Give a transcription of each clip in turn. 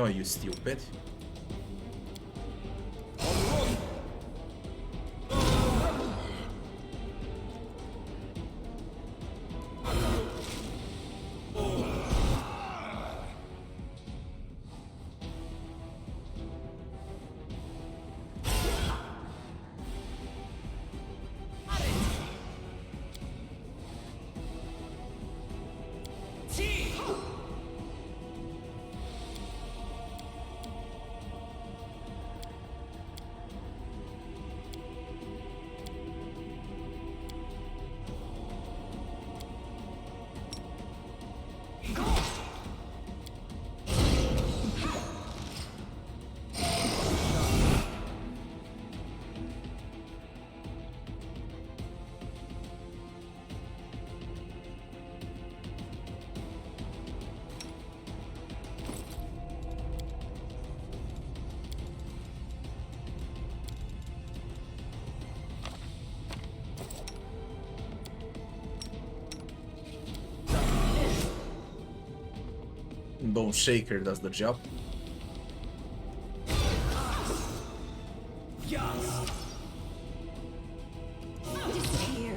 No, you stupid. Bone Shaker does the job. Disappear.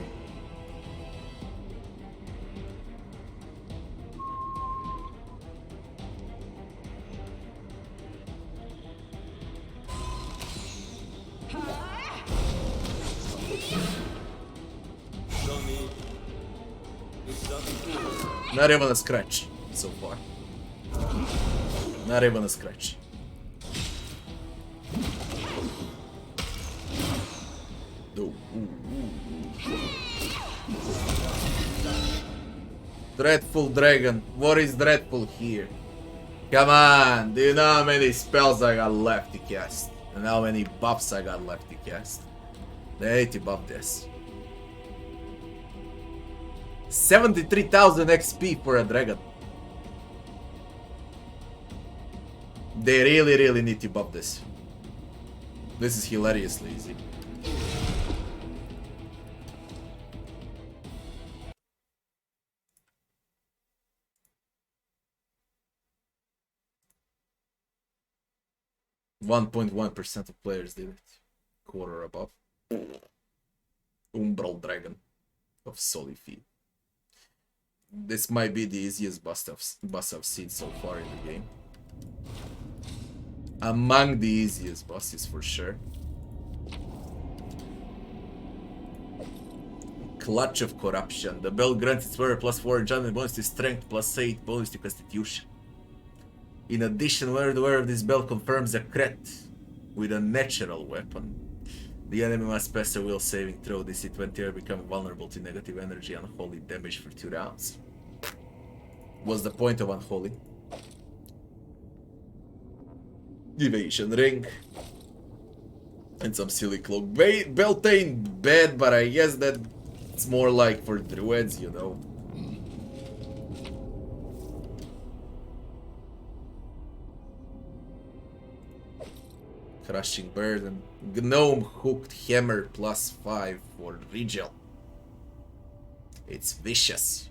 Not even a scratch so far. Not even a scratch. Oh, Dreadful Dragon. What is dreadful here? Come on, do you know how many spells I got left to cast? And how many buffs I got left to cast? They hate to buff this. 73,000 XP for a dragon. They really need to buff this. This is hilariously easy. .1% of players did it. Quarter above. Umbral Dragon of Solifi. This might be the easiest boss I've seen so far in the game. Among the easiest bosses for sure. Clutch of Corruption. The bell grants its wearer +4 enchantment bonus to strength, +8 bonus to constitution. In addition, whenever the wearer of this bell confirms a crit with a natural weapon, the enemy must pass a will saving throw. This C20 or become vulnerable to negative energy and unholy damage for 2 rounds. What's the point of unholy? Evasion ring. And some silly cloak. Belt ain't bad, but I guess that it's more like for druids, you know. Crushing Burden. Gnome Hooked Hammer +5 for Rigel. It's vicious.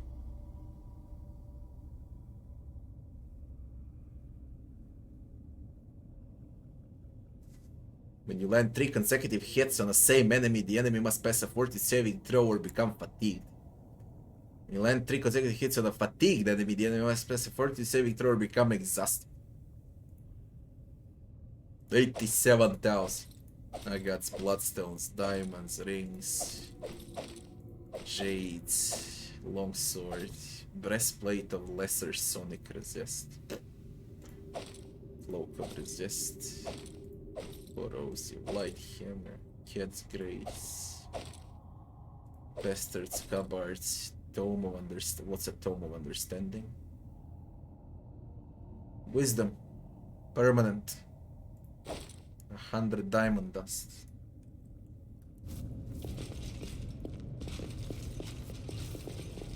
When you land 3 consecutive hits on the same enemy, the enemy must pass a 40 saving throw or become fatigued. When you land 3 consecutive hits on a fatigued enemy, the enemy must pass a 40 saving throw or become exhausted. 87,000. I got bloodstones, diamonds, rings, jades, longsword, breastplate of lesser sonic resist, cloak of resist, corrosive light hammer, cat's grace, bastard scabbards, tome of understanding. What's a tome of understanding? Wisdom, permanent. 100 diamond dust.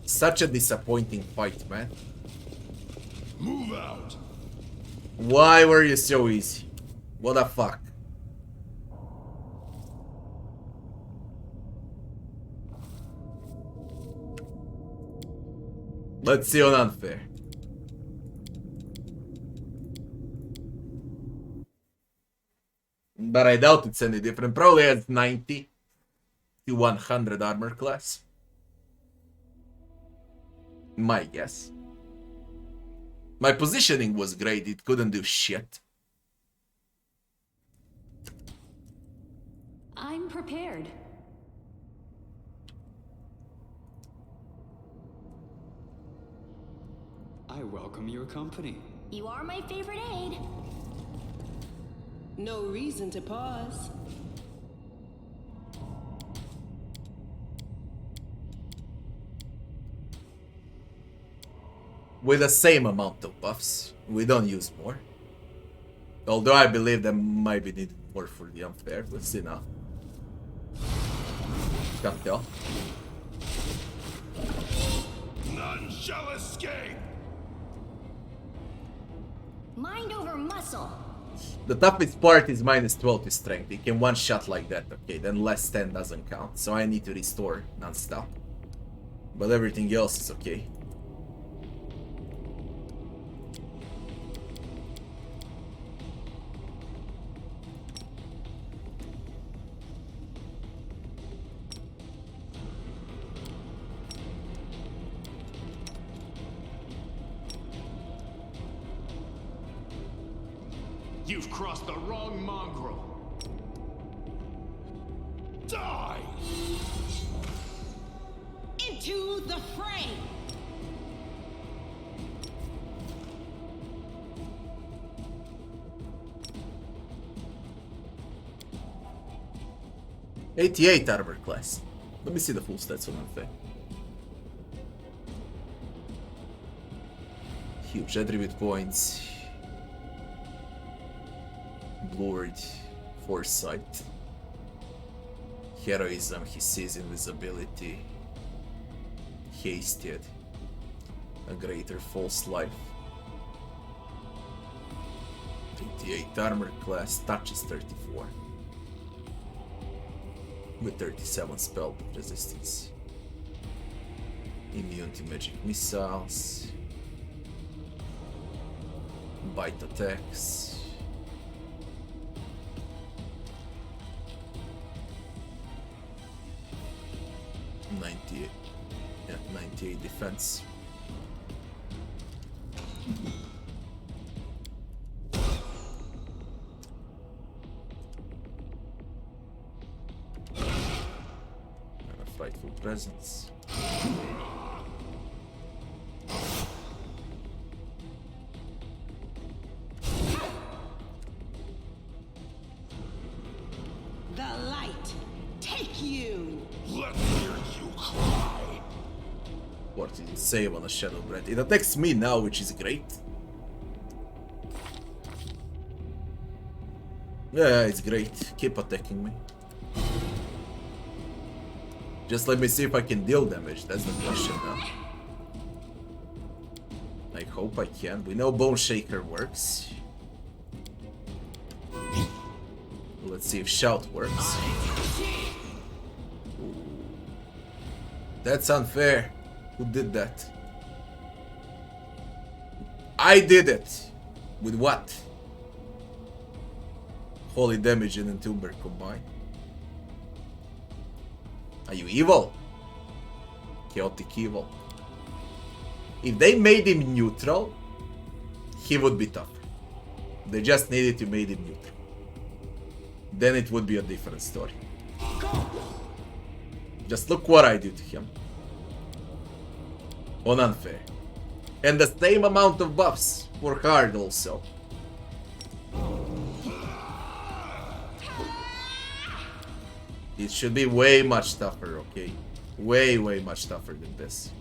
Such a disappointing fight, man. Move out. Why were you so easy? What the fuck? Let's see on unfair. But I doubt it's any different. Probably has 90 to 100 armor class. My guess. My positioning was great, it couldn't do shit. I'm prepared. I welcome your company. You are my favorite aide. No reason to pause. With the same amount of buffs, we don't use more. Although I believe that might be needed more for the unfair. Let's see now. Can't tell. None shall escape. Mind over muscle. The toughest part is minus 12 to strength. You can one shot like that, okay, then less 10 doesn't count. So I need to restore non-stop. But everything else is okay. You've crossed the wrong mongrel. Die! Into the fray! '88 armor class. Let me see the full stats on that thing. Huge attribute points. Blurred foresight. Heroism, he sees invisibility. Hasted. A greater false life. 88 armor class, touch is 34. With 37 spell resistance. Immune to magic missiles. Bite attacks. 98. Yeah, 98 defense. And a frightful presence. The light, take you! Let's hear you cry. What did it save on a shadow breath? It attacks me now, which is great. Yeah, it's great. Keep attacking me. Just let me see if I can deal damage. That's the question now. I hope I can. We know Bone Shaker works. Let's see if Shout works. Ooh. That's unfair. Who did that? I did it! With what? Holy damage and Entomber combined. Are you evil? Chaotic evil. If they made him neutral, he would be tougher. They just needed to make him neutral. Then it would be a different story. Just look what I do to him. On unfair. And the same amount of buffs for hard also. It should be way much tougher, okay? Way much tougher than this.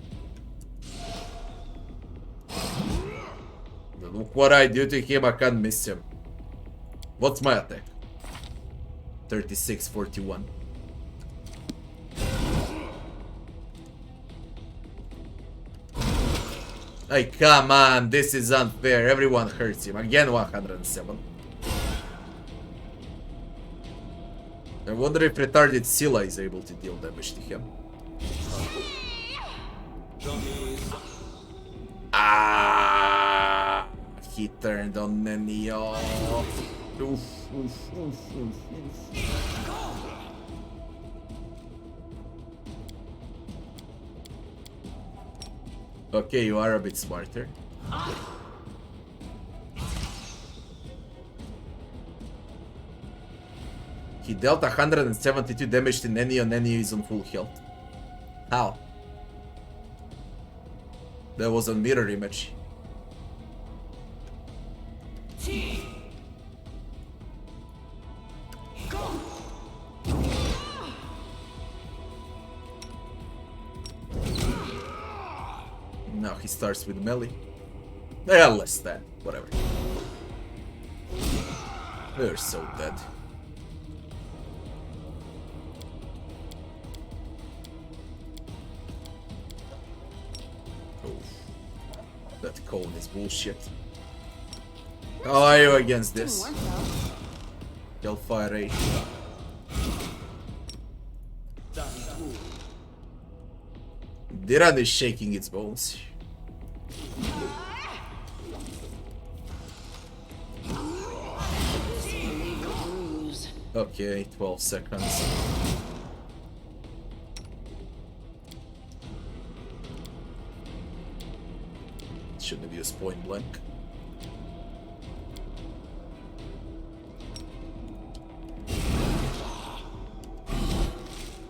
Look what I do to him, I can't miss him. What's my attack? 36-41. Hey, come on, this is unfair. Everyone hurts him. Again, 107. I wonder if retarded Scylla is able to deal damage to him. Ah, he turned on Nenio. Oof, oof, oof, oof, oof. Okay, you are a bit smarter. He dealt 172 damage to Nenio. Nenio is on full health. How? That was a mirror image. Now he starts with melee. Yeah, less than. Whatever. They're so dead. Oh. That cone is bullshit. How are you against this? Hellfire Rage. Diran is shaking its bones. Okay, 12 seconds. Shouldn't have used point blank.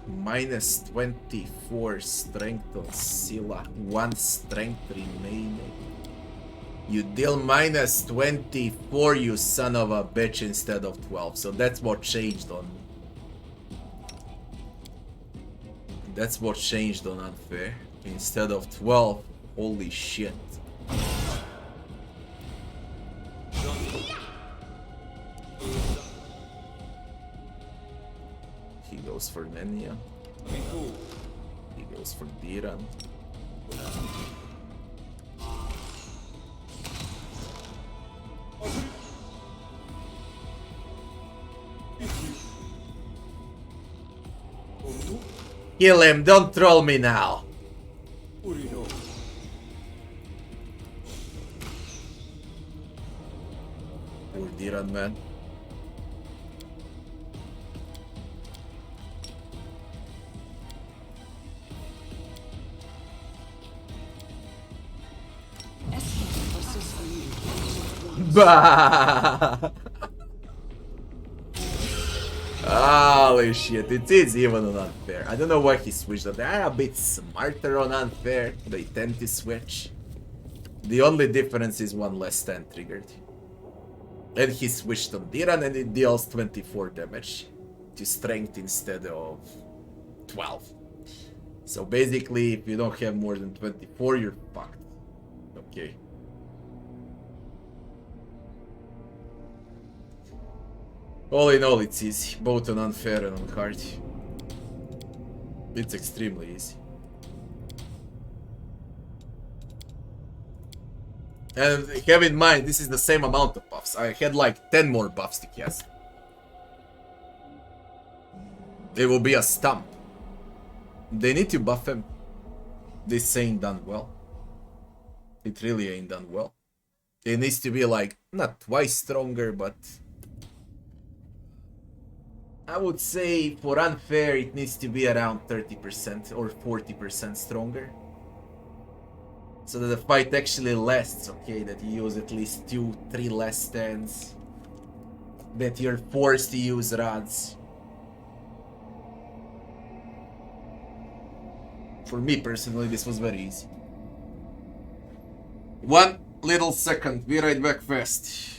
Minus 24 strength on Scylla. 1 strength remaining. You deal minus 24, you son of a bitch, instead of 12. So that's what changed on... That's what changed on Unfair. Instead of 12. Holy shit. He goes for Nenya. He goes for Diran. Kill him, don't troll me now. Poor Diran, man. Bah! Holy shit, it is even on Unfair. I don't know why he switched that. They are a bit smarter on Unfair. They tend to switch. The only difference is one less stand triggered. And he switched on Diran and it deals 24 damage to strength instead of 12. So basically, if you don't have more than 24, you're fucked. Okay. All in all, it's easy, both on Unfair and on hard. It's extremely easy. And have in mind, this is the same amount of buffs. I had like 10 more buffs to cast. It will be a stomp. They need to buff him. This ain't done well. It really ain't done well. It needs to be like, not twice stronger, but... I would say for Unfair it needs to be around 30% or 40% stronger. So that the fight actually lasts, okay? That you use at least 2-3 less stands. That you're forced to use rods. For me personally, this was very easy. 1 little second, be right back fast.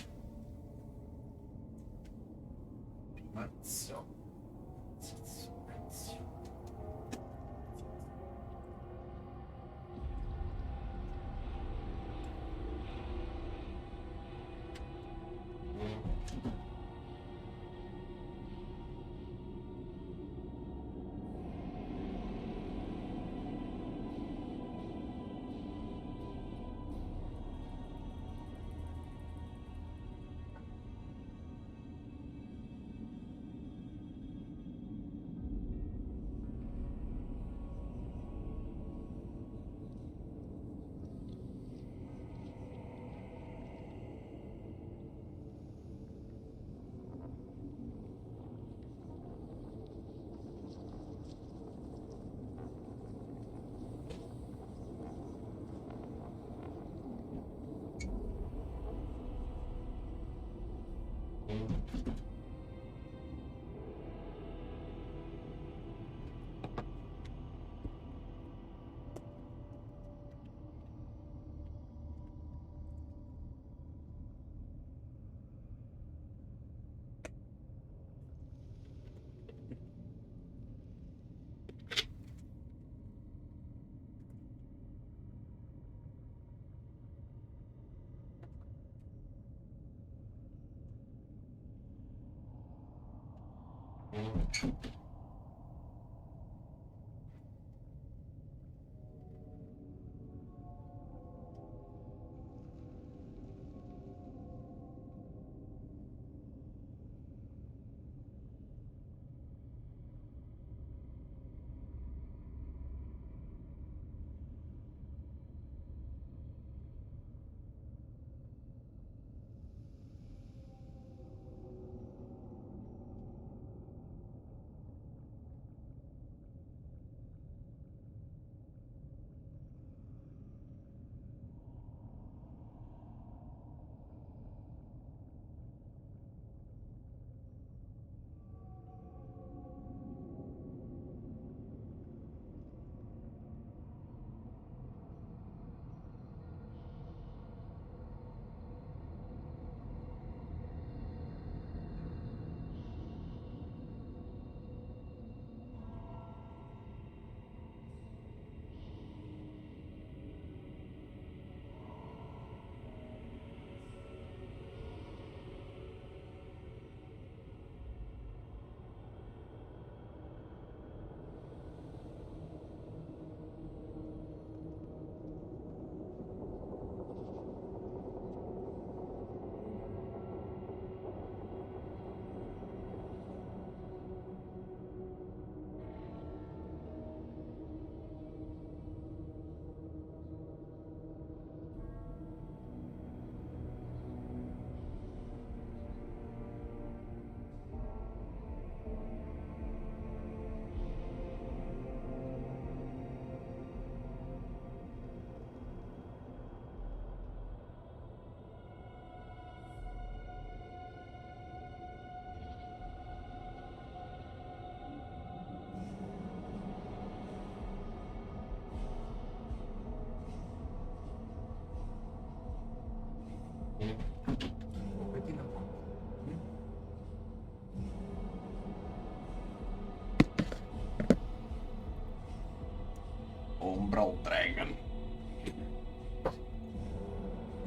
Umbral Dragon.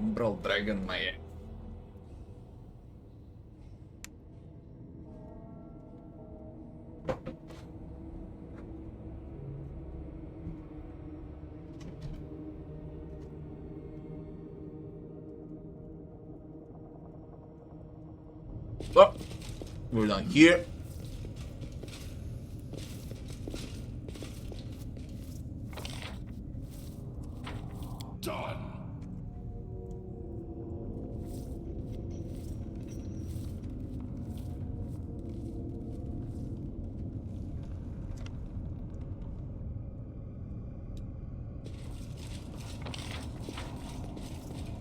Umbral Dragon mai e. Oh, we're done here. Done.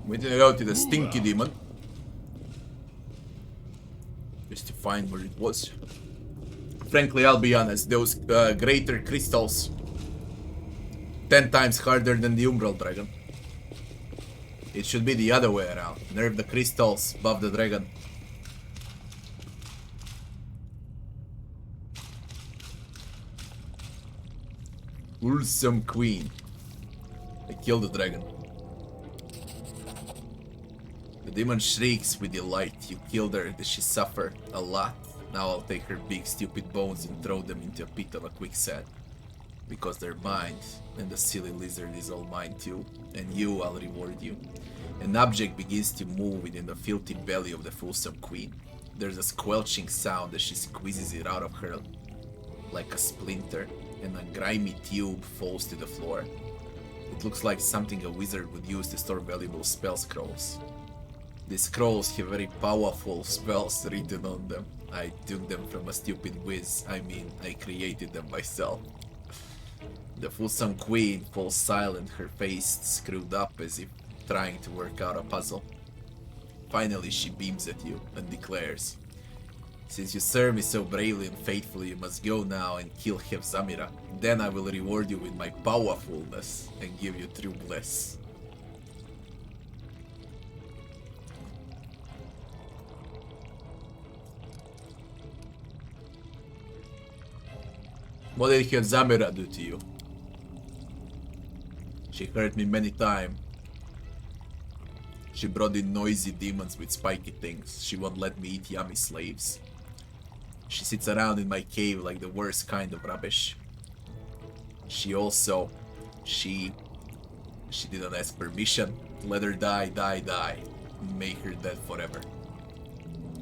We need to go to the stinky demon. Just to find where it was. Frankly, I'll be honest, those greater crystals 10 times harder than the Umbral Dragon. It should be the other way around. Nerf the crystals, buff the dragon. Wholesome Queen. I killed the dragon. The demon shrieks with delight. You killed her. Does she suffer a lot? Now I'll take her big stupid bones and throw them into a pit of a quicksand. Because they're mine, and the silly lizard is all mine too. And you, I'll reward you. An object begins to move within the filthy belly of the fulsome queen. There's a squelching sound as she squeezes it out of her like a splinter, and a grimy tube falls to the floor. It looks like something a wizard would use to store valuable spell scrolls. These scrolls have very powerful spells written on them. I took them from a stupid whiz. I mean, I created them myself. The fulsome queen falls silent, her face screwed up as if trying to work out a puzzle. Finally, she beams at you and declares, "Since you serve me so bravely and faithfully, you must go now and kill Hevzamira. Then I will reward you with my powerfulness and give you true bliss." What did Hevzamira do to you? She hurt me many times. She brought in noisy demons with spiky things. She won't let me eat yummy slaves. She sits around in my cave like the worst kind of rubbish. She also... She didn't ask permission. Let her die, die, die. Make her dead forever.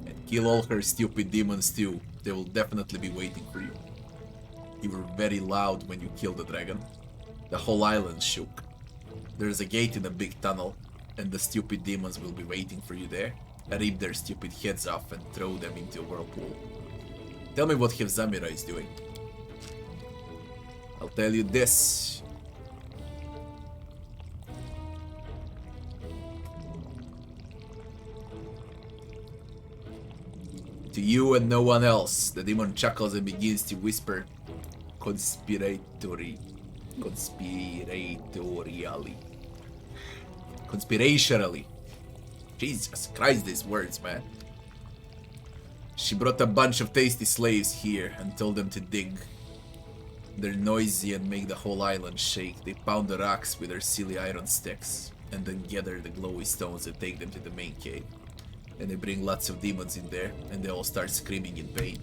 And kill all her stupid demons too. They will definitely be waiting for you. You were very loud when you killed the dragon. The whole island shook. There's a gate in a big tunnel, and the stupid demons will be waiting for you there. Rip their stupid heads off and throw them into a whirlpool. Tell me what Hevzamira is doing. I'll tell you this. To you and no one else, the demon chuckles and begins to whisper conspiratorially. Conspirationally. Jesus Christ, these words, man. She brought a bunch of tasty slaves here and told them to dig. They're noisy and make the whole island shake. They pound the rocks with their silly iron sticks and then gather the glowy stones and take them to the main cave. And they bring lots of demons in there and they all start screaming in pain.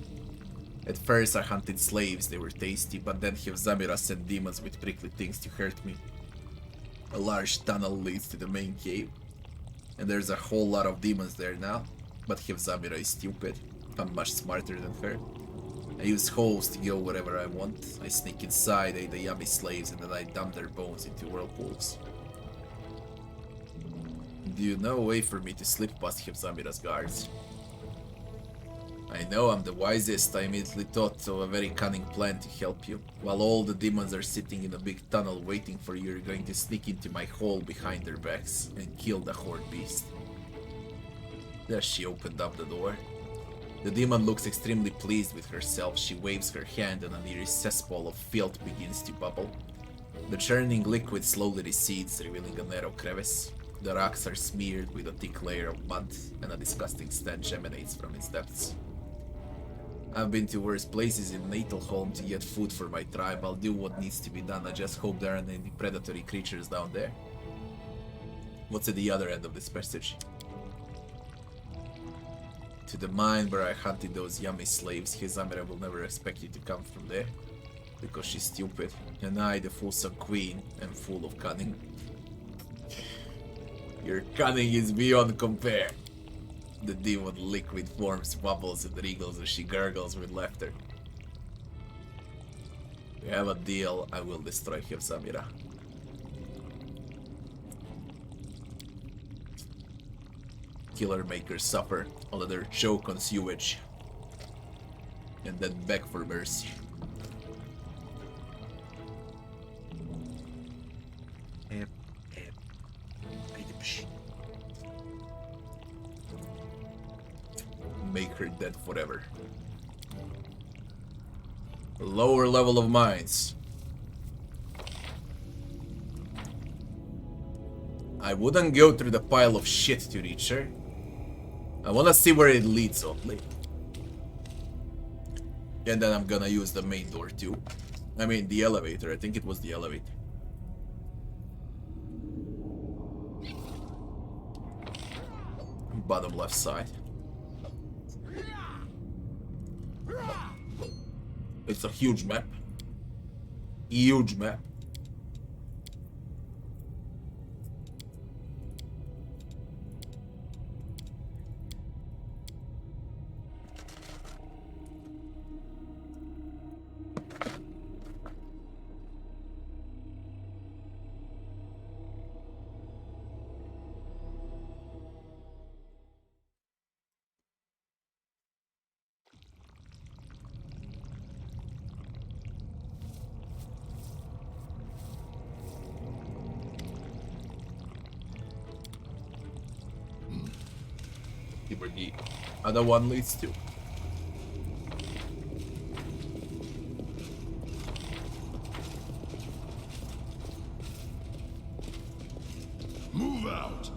At first I hunted slaves, they were tasty, but then Hevzamira sent demons with prickly things to hurt me. A large tunnel leads to the main cave. And there's a whole lot of demons there now. But Hevzamira is stupid. I'm much smarter than her. I use holes to go wherever I want. I sneak inside, eat the yummy slaves, and then I dump their bones into whirlpools. Do you know a way for me to slip past Hevzamira's guards? I know I'm the wisest. I immediately thought of a very cunning plan to help you. While all the demons are sitting in a big tunnel waiting for you, you're going to sneak into my hole behind their backs and kill the horde beast. There she opened up the door. The demon looks extremely pleased with herself. She waves her hand and a nearly cesspool of filth begins to bubble. The churning liquid slowly recedes, revealing a narrow crevice. The rocks are smeared with a thick layer of mud, and a disgusting stench emanates from its depths. I've been to worse places in Natalholm to get food for my tribe. I'll do what needs to be done. I just hope there aren't any predatory creatures down there. What's at the other end of this passage? To the mine where I hunted those yummy slaves. Hevzamira will never expect you to come from there, because she's stupid, and I, the fulsome queen, am full of cunning. Your cunning is beyond compare. The demon liquid forms bubbles and wriggles as she gurgles with laughter. We have a deal. I will destroy Hevzamira. Kill her, make her suffer, I'll let her choke on sewage, and then beg for mercy. Make her dead forever. Lower level of mines. I wouldn't go through the pile of shit to reach her. I wanna see where it leads only. And then I'm gonna use the main door too. I mean the elevator, I think it was the elevator. Bottom left side. It's a huge map. Huge map. Where the other one leads to. Move out.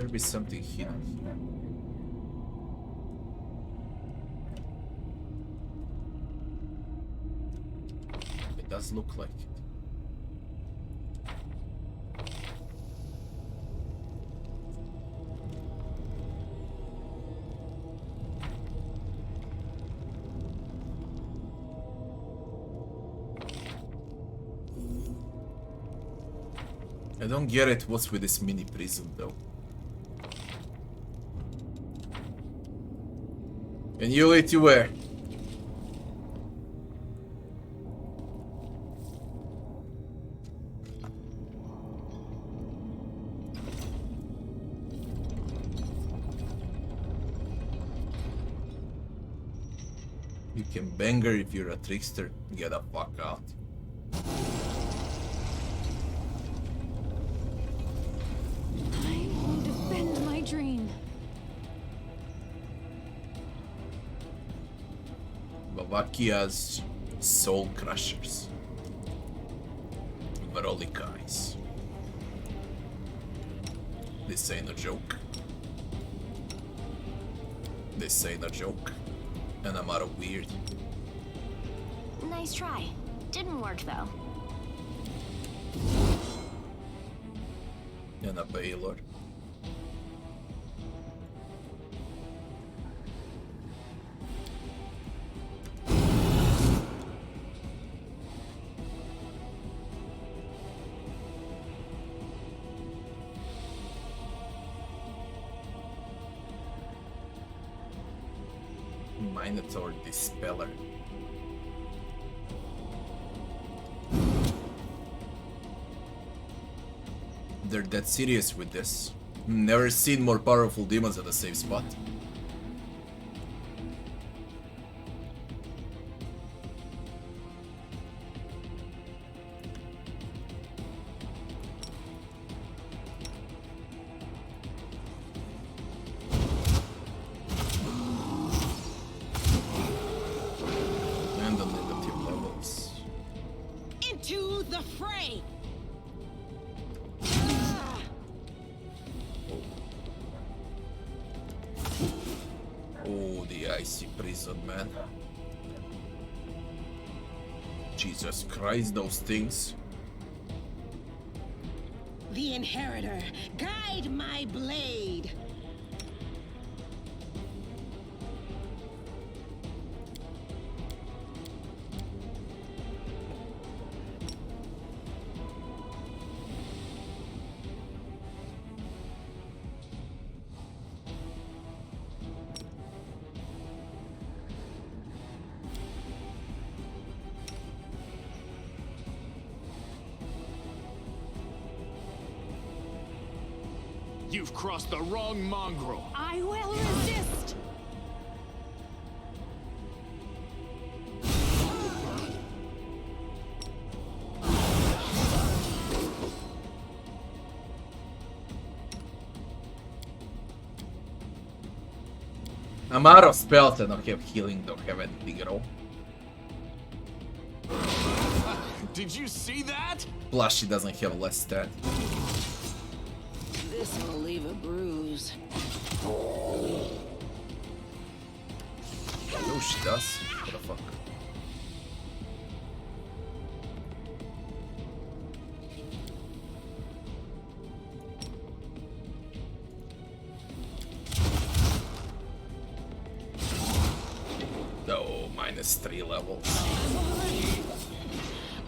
there be something hidden here? It does look like it. I don't get it, what's with this mini prison though. And you lead you where? You can bang her if you're a trickster. Get the fuck out. I will defend my dream. Bavakia's soul crushers. Verolikais. This ain't a joke. This ain't a joke. And I'm out of weird. Nice try. Didn't work though. And a Baylor. Minotaur Dispeller. They're that serious with this. Never seen more powerful demons at the same spot. And the negative levels. Into the fray! Oh, the icy prison, man. Jesus Christ, those things. The inheritor, guide my blade! You've crossed the wrong mongrel. I will resist. I'm out of spells. I don't have healing, don't have anything at all. Did you see that? Plus, she doesn't have less stat. This will leave a bruise. Oh, she does? What the fuck? Oh, -3 levels.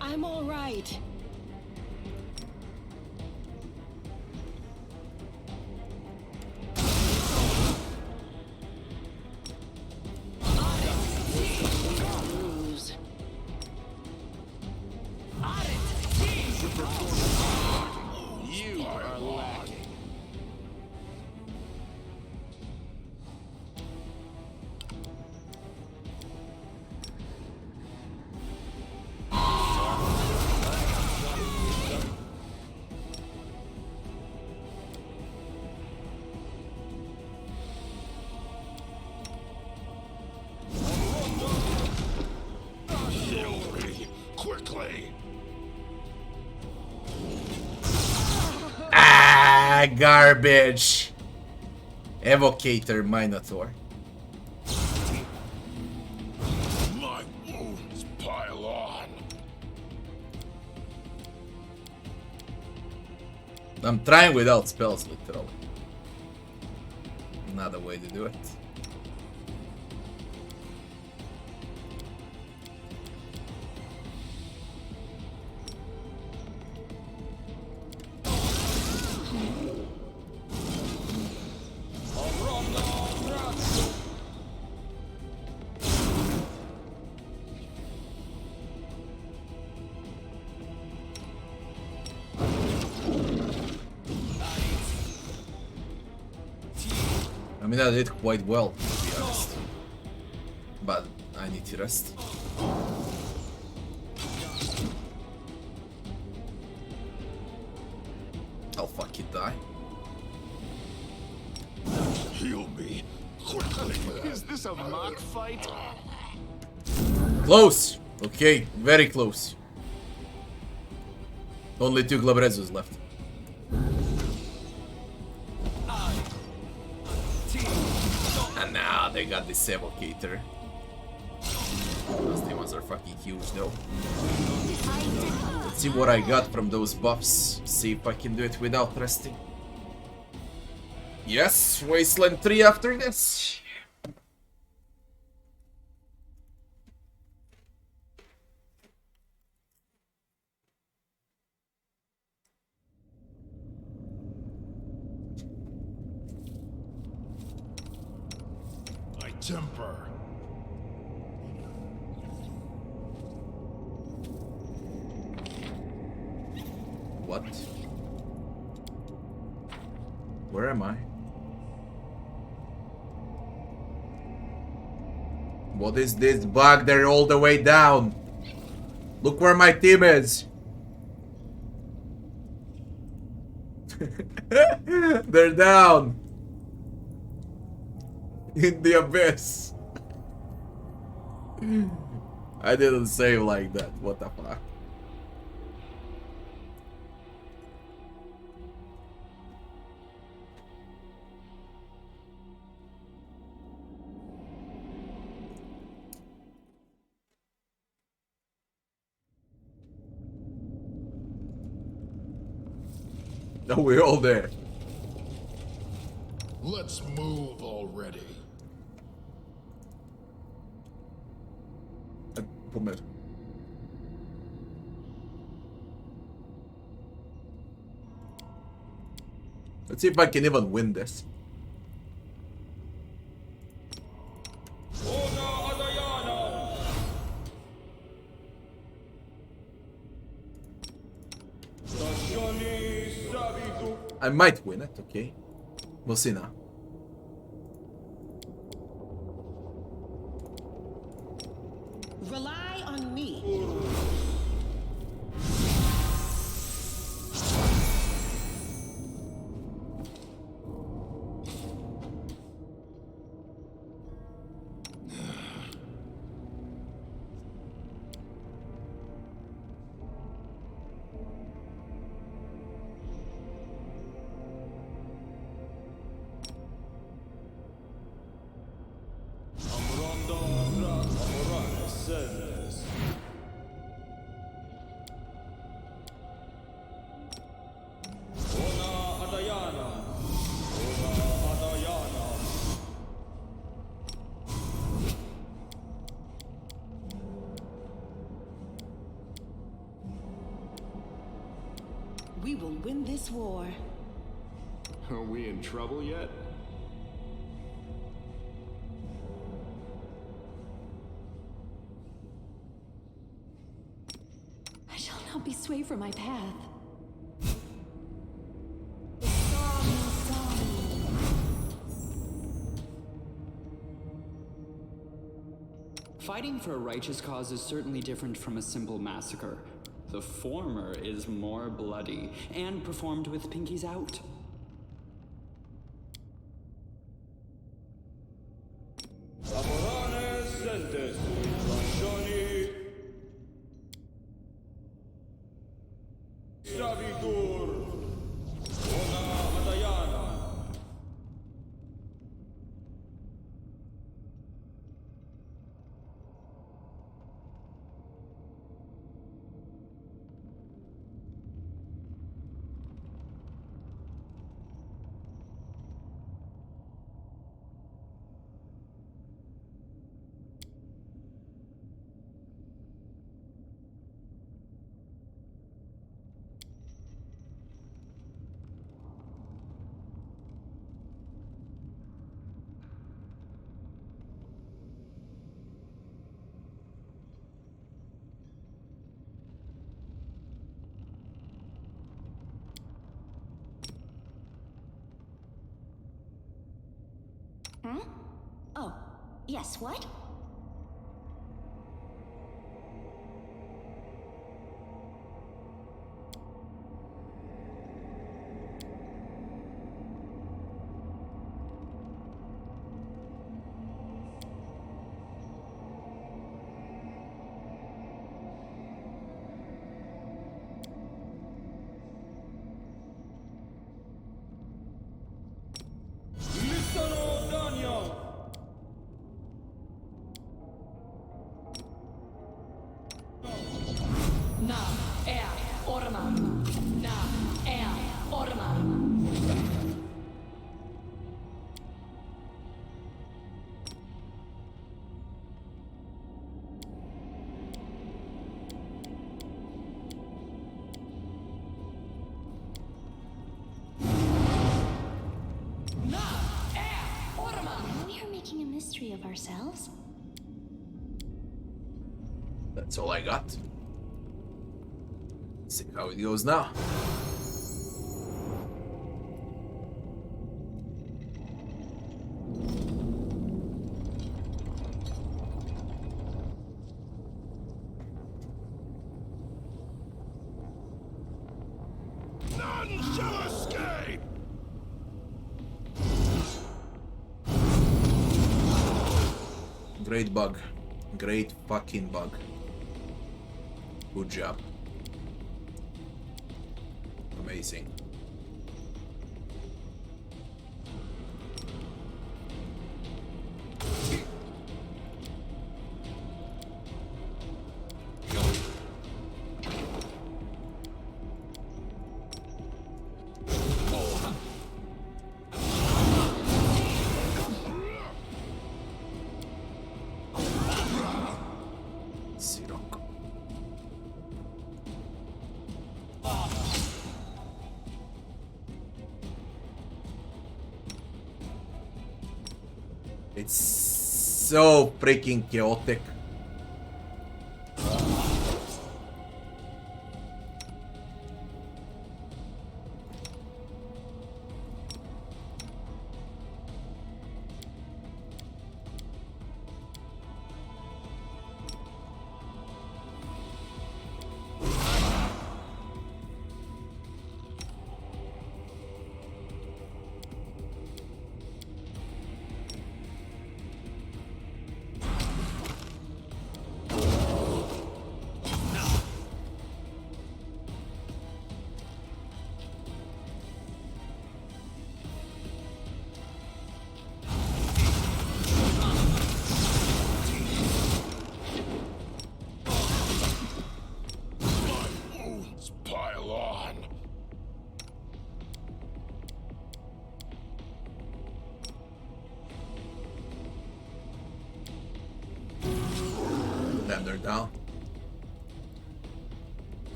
I'm all right. Bruise. You are lacking. Quickly. Ah, garbage. Evocator Minotaur. My wounds pile on. I'm trying without spells, literally. Another way to do it. I mean, I did quite well, to be honest. But I need to rest. I'll fucking die. Heal me quickly. Is this a mock fight? Close! Okay, very close. Only 2 Glabrezus left. And now they got this Evocator. Those demons are fucking huge though. Let's see what I got from those buffs. See if I can do it without resting. Yes, Wasteland 3 after this. My temper. What? Where am I? What is this bug? They're all the way down. Look where my team is. They're down. In the abyss. I didn't save like that. What the fuck? No, we're all there. Let's move already. Pomyl. Let's see if I can even win this. I might win it, okay. We'll see now. Rely on me. We will win this war. Are we in trouble yet? I shall not be swayed from my path. Fighting for a righteous cause is certainly different from a simple massacre. The former is more bloody and performed with pinkies out. Yes, what? We are making a mystery of ourselves. That's all I got. See how it goes now. None shall escape! Great bug. Great fucking bug. Good job. Amazing. Sirocco. It's so freaking chaotic. Wounds pile on. Then they're down.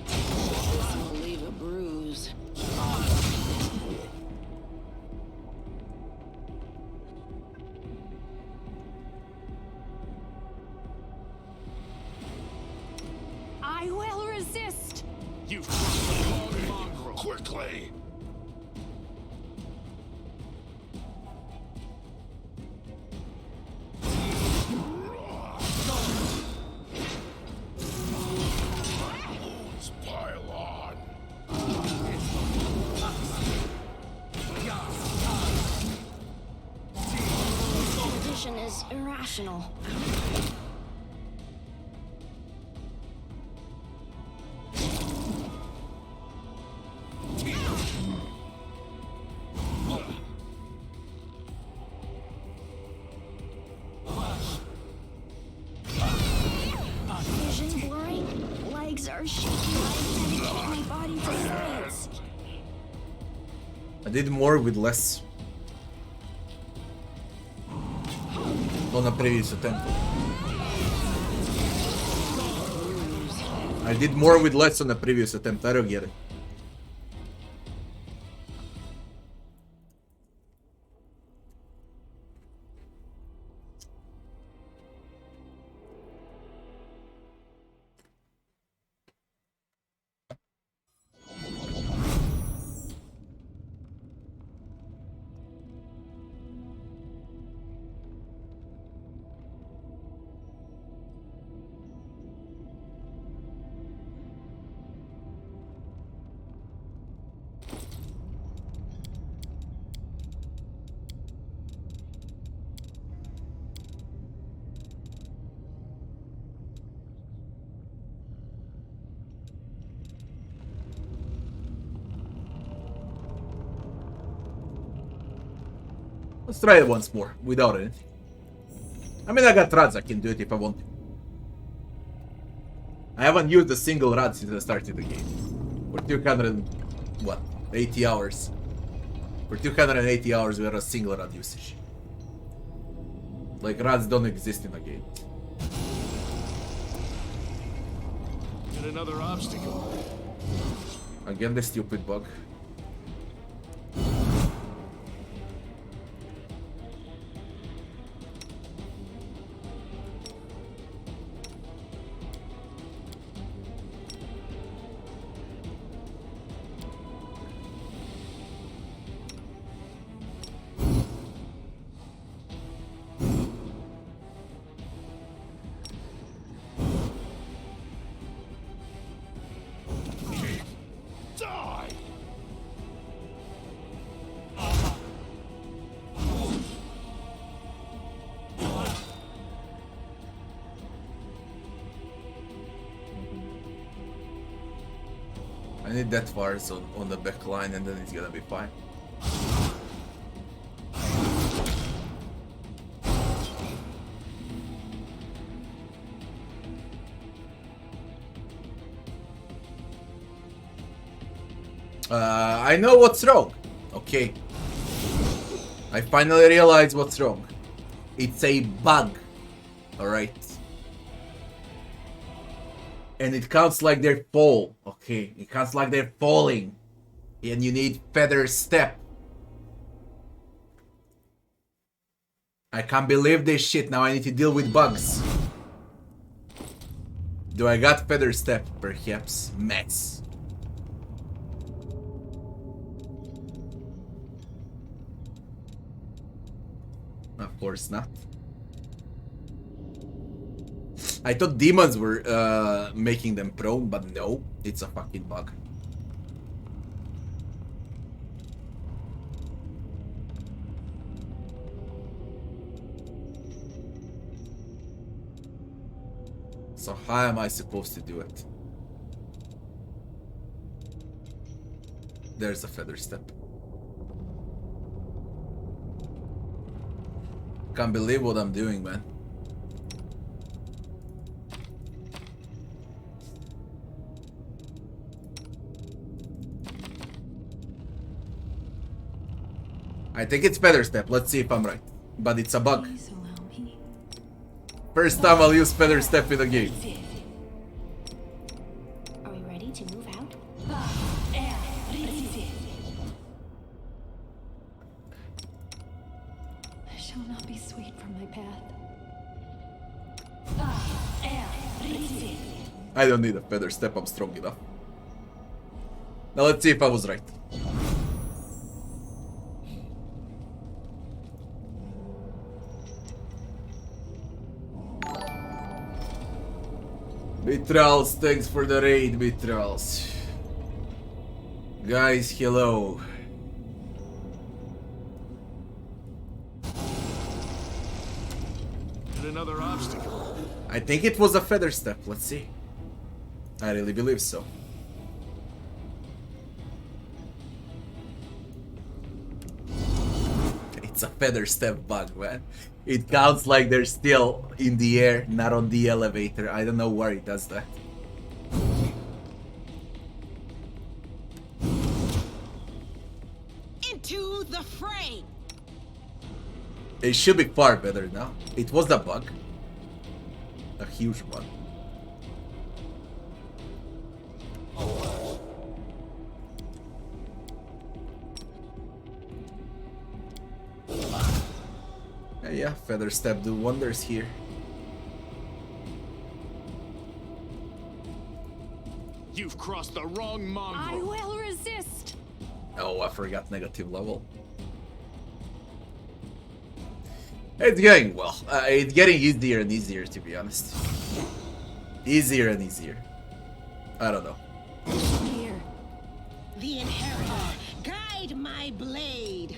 This will leave a bruise. I will resist! You fucking mongrel. Quickly! Wounds pile on. This condition is irrational. Vision blurring, legs are shaking. I dedicate my body to science. I did more with less. On a previous attempt. I did more with less on the previous attempt. I don't get it. Let's try it once more, without anything. I mean, I got rods, I can do it if I want to. I haven't used a single rod since I started the game. For 80 hours. For 280 hours we had a single rod usage. Like, rods don't exist in the game. And another obstacle. Again, the stupid bug. I need that far so on the back line and then it's gonna be fine. I know what's wrong. Okay. I finally realized what's wrong. It's a bug. Alright. And it counts like they fall. Okay. It counts like they're falling. And you need feather step. I can't believe this shit. Now I need to deal with bugs. Do I got feather step? Perhaps. Mess. Of course not. I thought demons were making them prone, but no, it's a fucking bug. So how am I supposed to do it? There's a feather step. Can't believe what I'm doing, man. I think it's feather step. Let's see if I'm right. But it's a bug. First time I'll use feather step in the game. Are we ready to move out? Shall not be sweet from my path. I don't need a feather step, I'm strong enough. Now let's see if I was right. Bitrals, thanks for the raid, Bitrals. Guys, hello. And another obstacle. I think it was a feather step, let's see. I really believe so. It's a feather step bug, man. It counts like they're still in the air, not on the elevator. I don't know why it does that. Into the fray. It should be far better now. It was a bug. A huge one. Yeah, feather step do wonders here. You've crossed the wrong I mongrel. will resist. Oh, I forgot negative level. It's getting well. It's getting easier and easier, to be honest. Easier and easier. I don't know. Here. The inheritor. Guide my blade.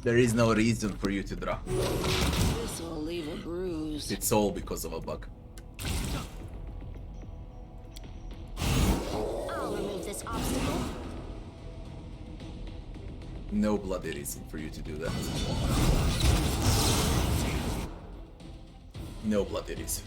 There is no reason for you to draw. This will leave a bruise. It's all because of a bug. I'll remove this obstacle. No bloody reason for you to do that. No bloody reason.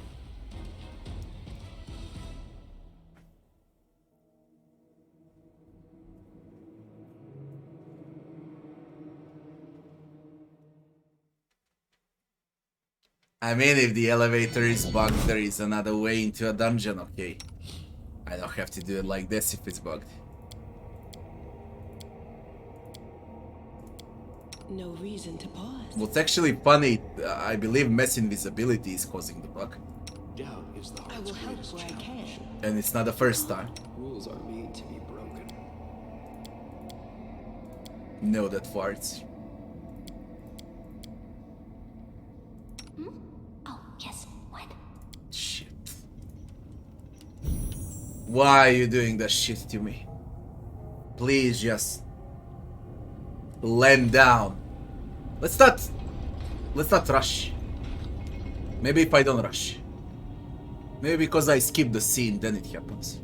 I mean, if the elevator is bugged, there is another way into a dungeon, okay. I don't have to do it like this if it's bugged. No reason to pause. What's actually funny, I believe mass invisibility is causing the bug. Doubt is the I heart's will help greatest where I challenge. can. And it's not the first time. Rules are made to be broken. No, that farts. Oh, yes. What? Shit. Why are you doing that shit to me? Please just land down. Let's not rush. Maybe if I don't rush. Maybe because I skip the scene, then it happens.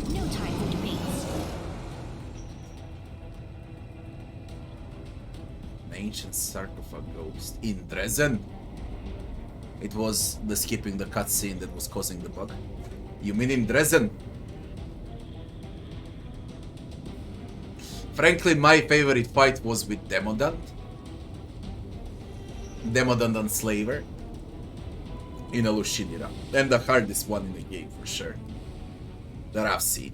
No time for debates. An ancient sarcophagus ghost in Dresden. It was the skipping the cutscene that was causing the bug. You mean in Dresden? Frankly, my favorite fight was with Demodant. Demodant and Slaver. In Alushinira. And the hardest one in the game for sure. That I've seen.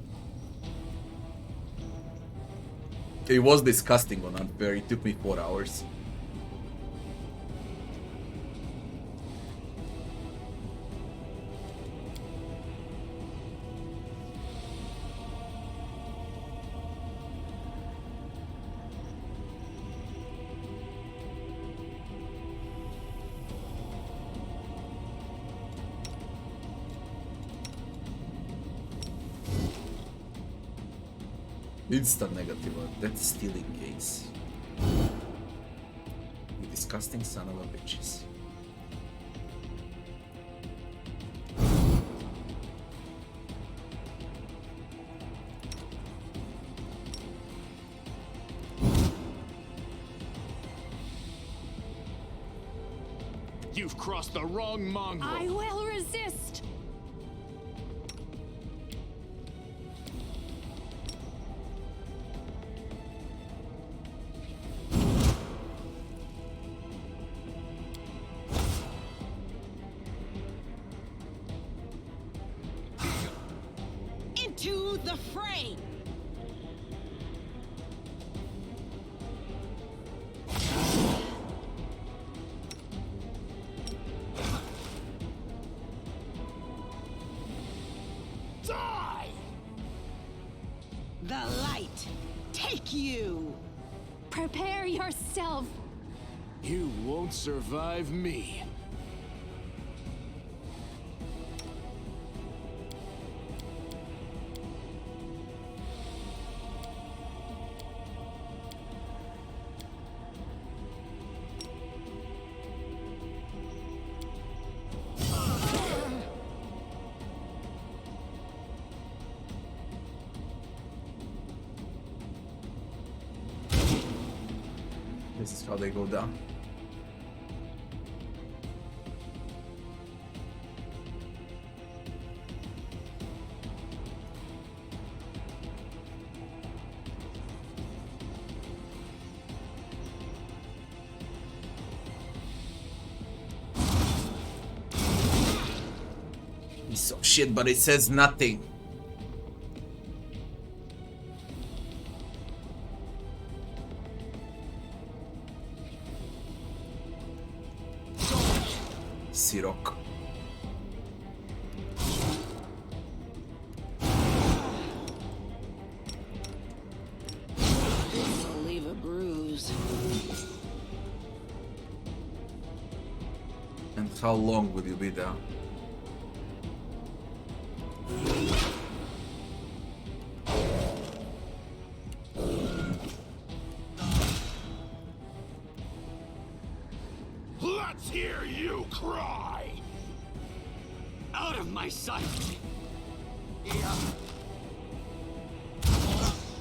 It was disgusting on Unfair. It took me 4 hours. Instant negative, that's stealing case. You disgusting son of a bitches. You've crossed the wrong mongrel. I will resist. Into the fray! Die! The light! Take you! Prepare yourself. You won't survive me. This is how they go down. Piece of shit, but it says nothing. Sirok. This will leave a bruise. And how long will you be down? Let's hear you cry. Out of my sight!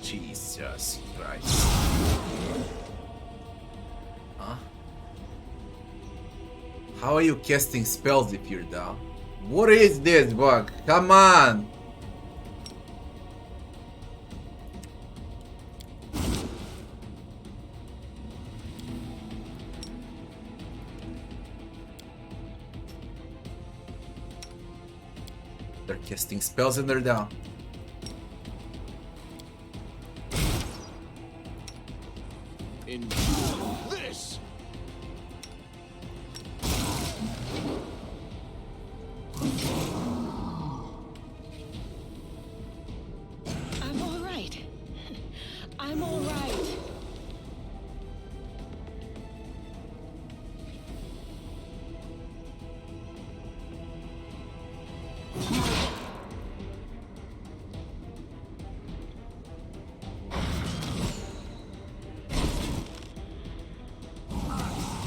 Jesus Christ. Huh? How are you casting spells if you're down? What is this bug? Come on! They're casting spells and they're down. Enjoy this. I'm all right. I'm all right.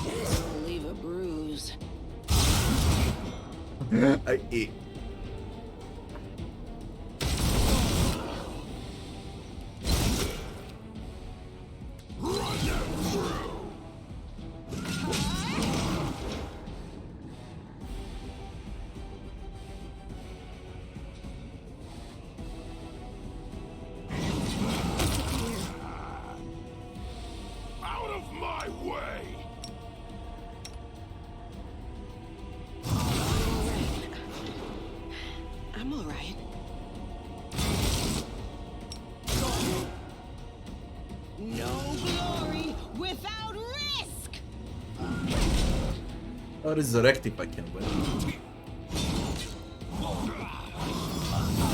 This will leave a bruise. I eat. Out of my way. I'm all right. No glory without risk. I'll resurrect if I can win.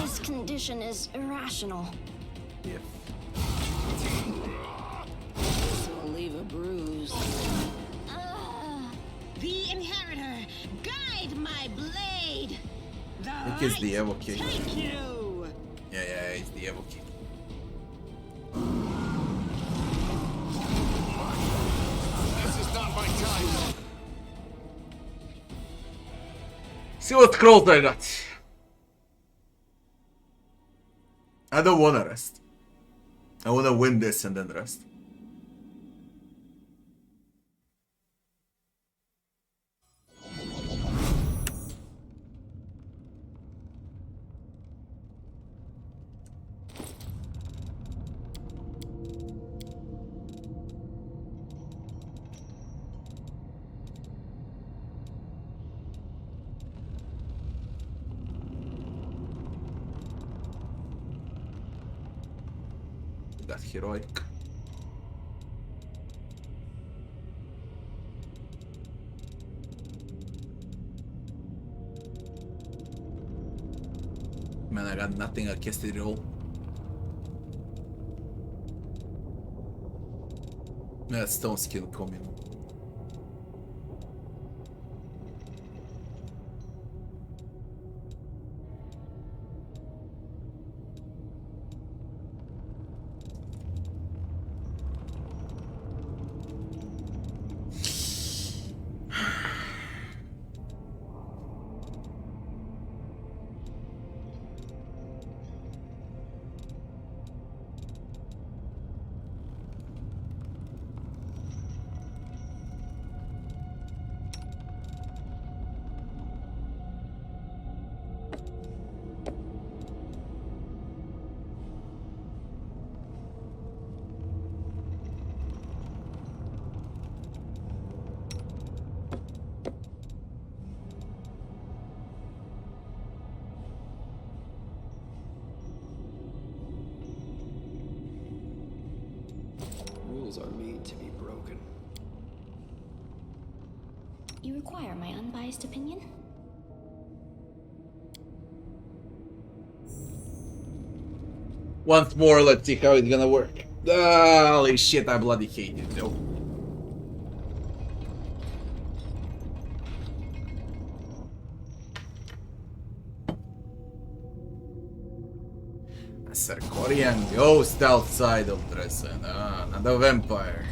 This condition is irrational. If This will leave a bruise. The inheritor, guide my blade. The I think it's the evoking. take you. Yeah, it's the evoking. This is not my time. See what scrolls I got. I don't wanna rest. I wanna win this and then rest. That heroic. Man, I got nothing. I cast it all. That stone skill coming. Rules are made to be broken. You require my unbiased opinion? Once more, let's see how it's gonna work. Holy shit, I bloody hate it though. A Sarkorian ghost outside of Dresden. Ah, another vampire.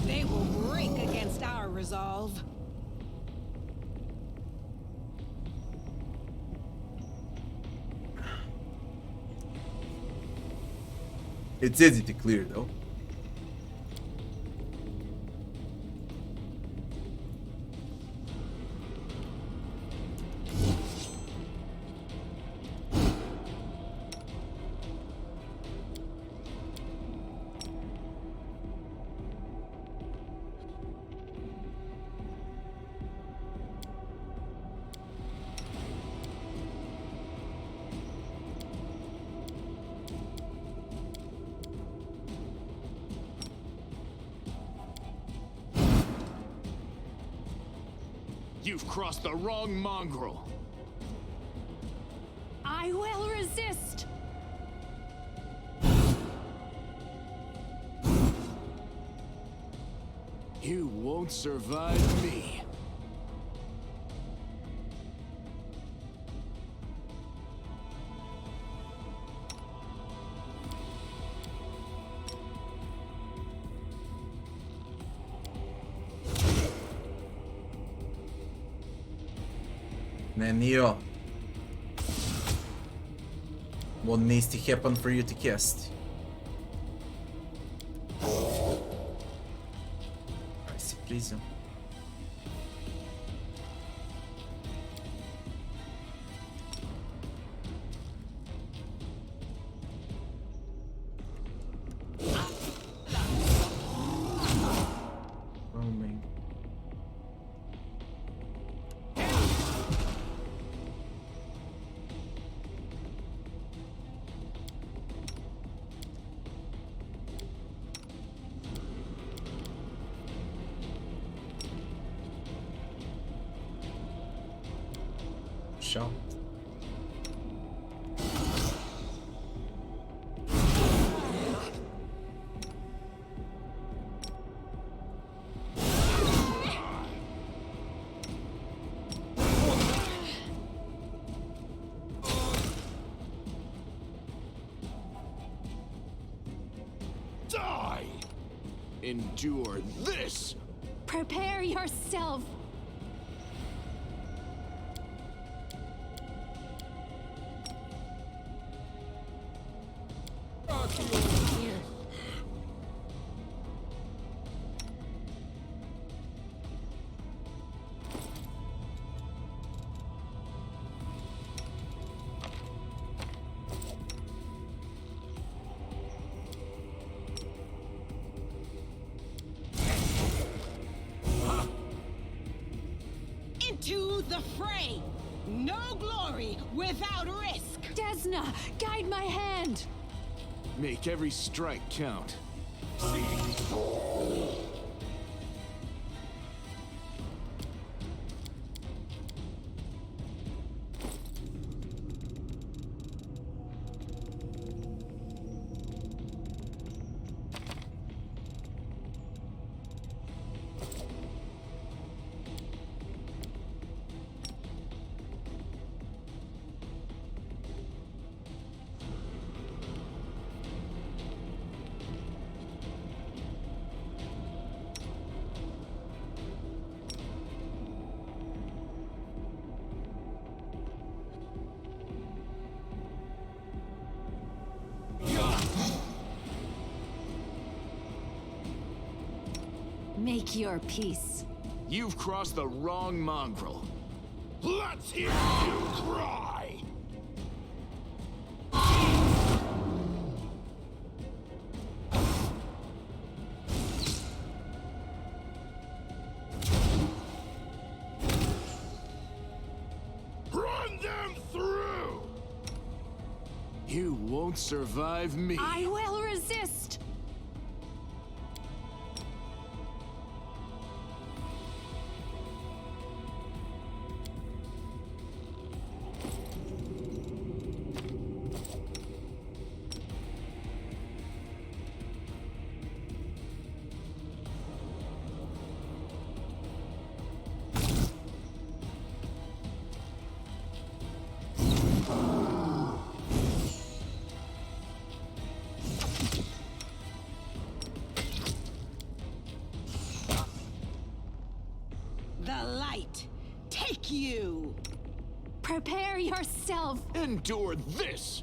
They will break against our resolve. It's easy to clear though. You've crossed the wrong mongrel. I will resist. You won't survive me. Man, Neo. What needs to happen for you to cast? I see, please. Roaming. Shot. Die! Endure this! Prepare yourself. Into the fray! No glory without risk! Desna, guide my hand. Make every strike count. Make your peace. You've crossed the wrong mongrel. Let's hear you cry! Run them through! You won't survive me. I will resist. The light! Take you! Prepare yourself. Endure this!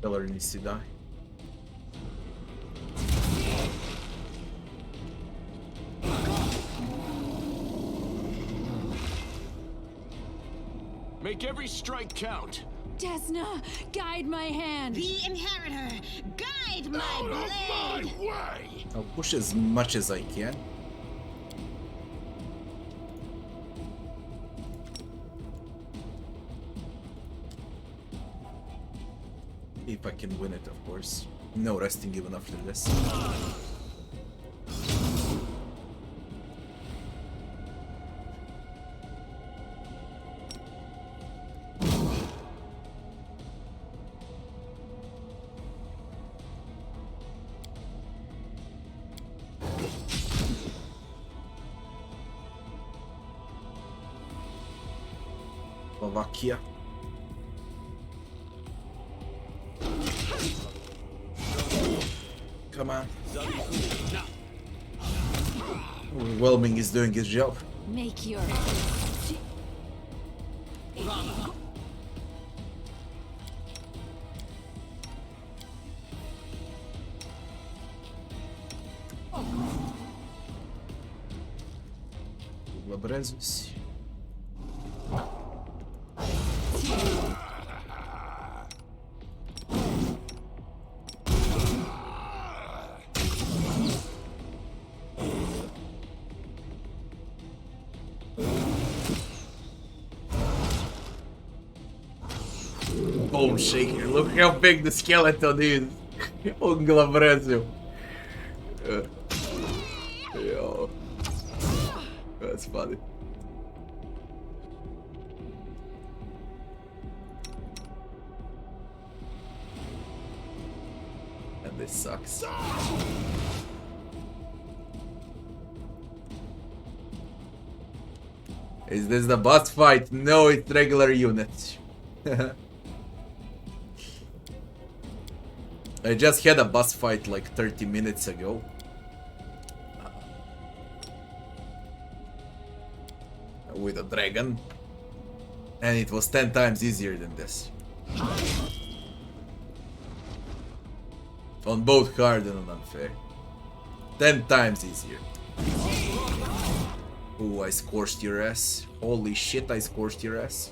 Speller needs to die. Make every strike count. Desna, guide my hand. The inheritor, guide my Out of my blade. way! I'll push as much as I can. If I can win it, of course. No resting even after this. Slovakia. Come on. Overwhelming is doing his job. Make your Labrezus. Bone shaker. Look how big the skeleton is. On Glabrezu. Yo. That's funny. And this sucks. Is this the boss fight? No, it's regular units. I just had a boss fight like 30 minutes ago. With a dragon. And it was 10 times easier than this. On both hard and on unfair. 10 times easier. Ooh, I scorched your ass. Holy shit, I scorched your ass.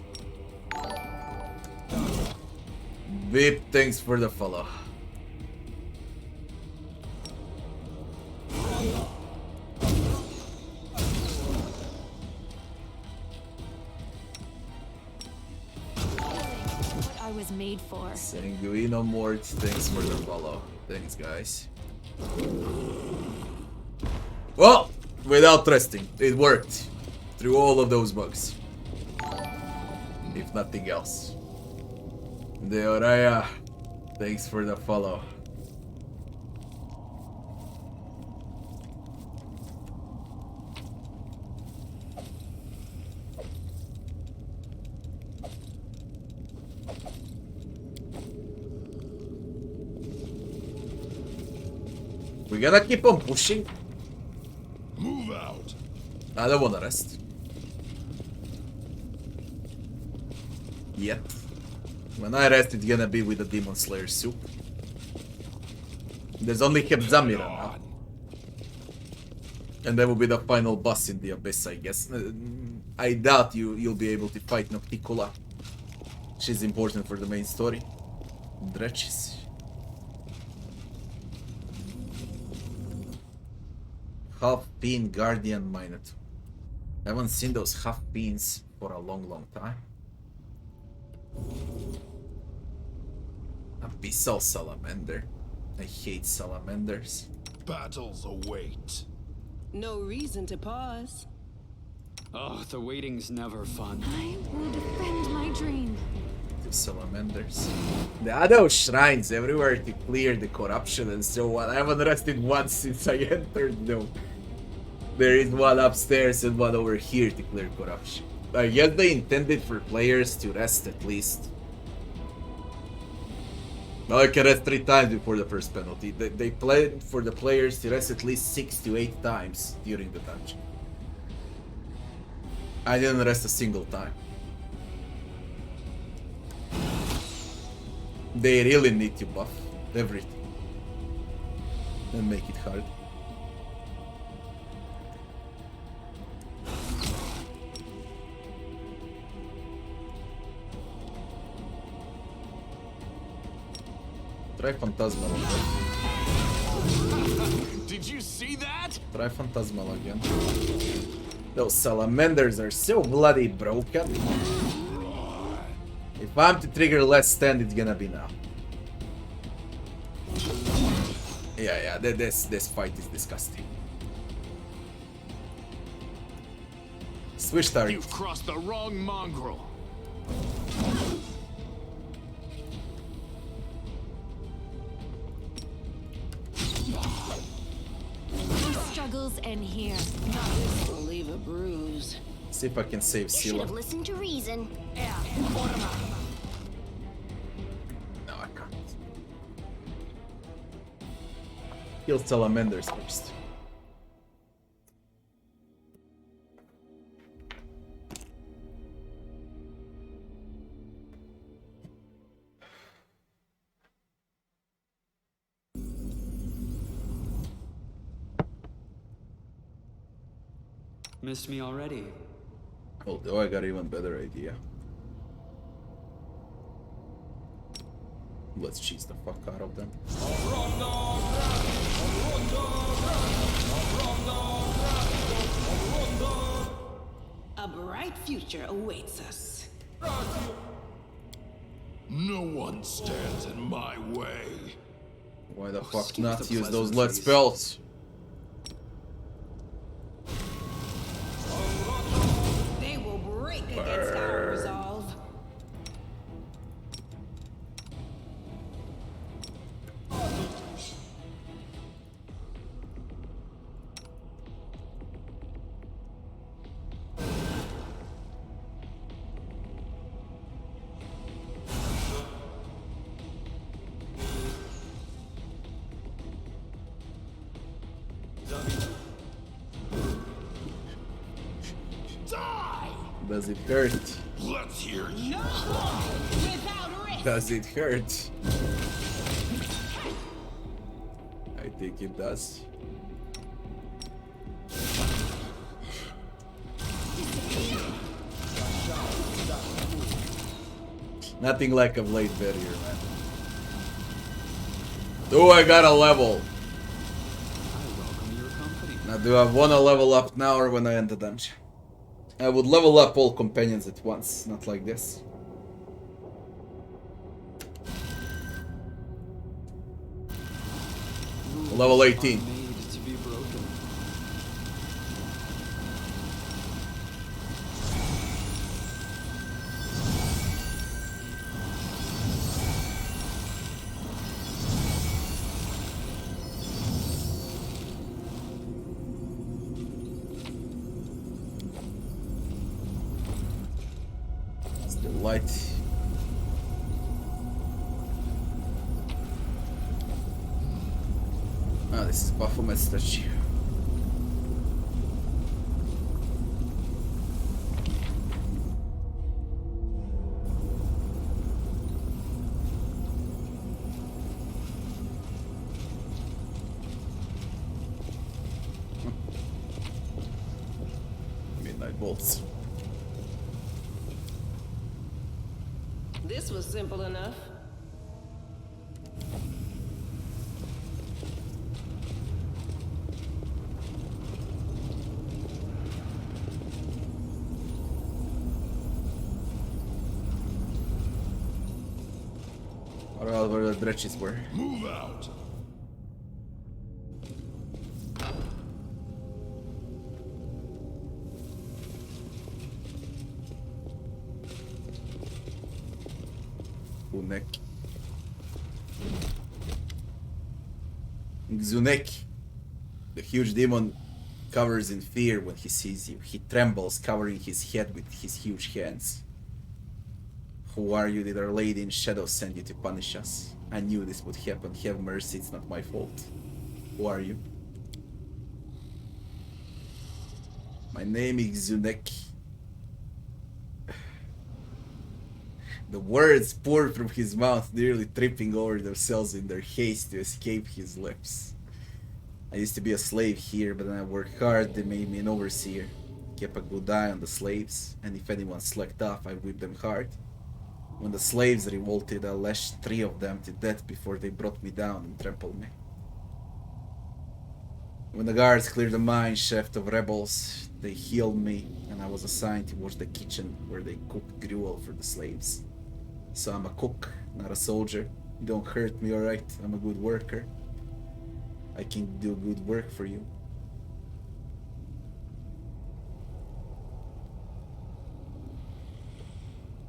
Vip, thanks for the follow. what I was made for. Sanguino Mort, thanks for the follow. Thanks, guys. Well, without resting, it worked. Through all of those bugs. If nothing else. Deoraya, thanks for the follow. We gotta keep on pushing. Move out. I don't wanna rest. Yet. When I rest, it's gonna be with the Demon Slayer soup. There's only Hebzamira now. And that will be the final boss in the Abyss, I guess. I doubt you'll be able to fight Nocticula. She's important for the main story. Dretches. Half Bean Guardian Minotaur. I haven't seen those half beans for a long time. Abyssal Salamander. I hate salamanders. Battles await. No reason to pause. Oh, the waiting's never fun. I will defend my dream. The salamanders. There are those shrines everywhere to clear the corruption and so on. I haven't rested once since I entered though. There is one upstairs and one over here to clear corruption. I guess they intended for players to rest at least. Now I can rest 3 times before the first penalty. They planned for the players to rest at least 6 to 8 times during the dungeon. I didn't rest a single time. They really need to buff everything and make it hard. Try Phantasmal again. Did you see that? Try Phantasmal again. Those salamanders are so bloody broken. If I'm to trigger Let's Stand, it's gonna be now. Yeah, this fight is disgusting. Switch target. You've crossed the wrong mongrel. The struggles end here. This will leave a bruise. See if I can save You should have Scylla. listened to reason. No, I can't. Kill salamanders first. Missed me already. Although I got an even better idea. Let's cheese the fuck out of them. A bright future awaits us. No one stands in my way. Why the fuck skip not the use those lead pleasantries. spells? They will break against our resolve. Die! Does it hurt? Let's hear you. No without risk. Does it hurt? I think it does. Nothing like a blade barrier, man. Do I got a level? I welcome your company. Now, do I want to level up now or when I end the dungeon? I would level up all companions at once, not like this. Level 18. Are made to be broken. Still light. Ah, this is Baphomet statue. Midnight bolts. This was simple enough. What about where the dredges were? Move out. Xunek. Xunek. The huge demon covers in fear when he sees you. He trembles, covering his head with his huge hands. Who are you that Our Lady in Shadow sent you to punish us? I knew this would happen. Have mercy, it's not my fault. Who are you? My name is Xunek. The words poured from his mouth, nearly tripping over themselves in their haste to escape his lips. I used to be a slave here, but then I worked hard. They made me an overseer. Kept a good eye on the slaves, and if anyone slacked off, I whipped them hard. When the slaves revolted, I lashed 3 of them to death before they brought me down and trampled me. When the guards cleared the mine shaft of rebels, they healed me, and I was assigned to watch the kitchen where they cooked gruel for the slaves. So I'm a cook, not a soldier. You don't hurt me, alright? I'm a good worker. I can do good work for you.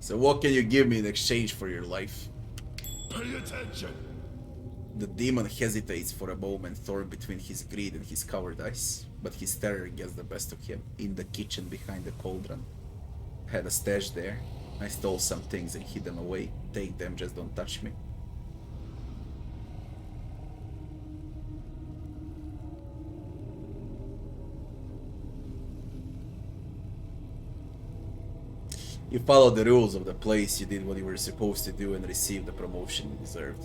So what can you give me in exchange for your life? Pay attention. The demon hesitates for a moment, torn between his greed and his cowardice, but his terror gets the best of him. In the kitchen behind the cauldron. Had a stash there. I stole some things and hid them away. Take them, just don't touch me. You followed the rules of the place, you did what you were supposed to do and received the promotion you deserved.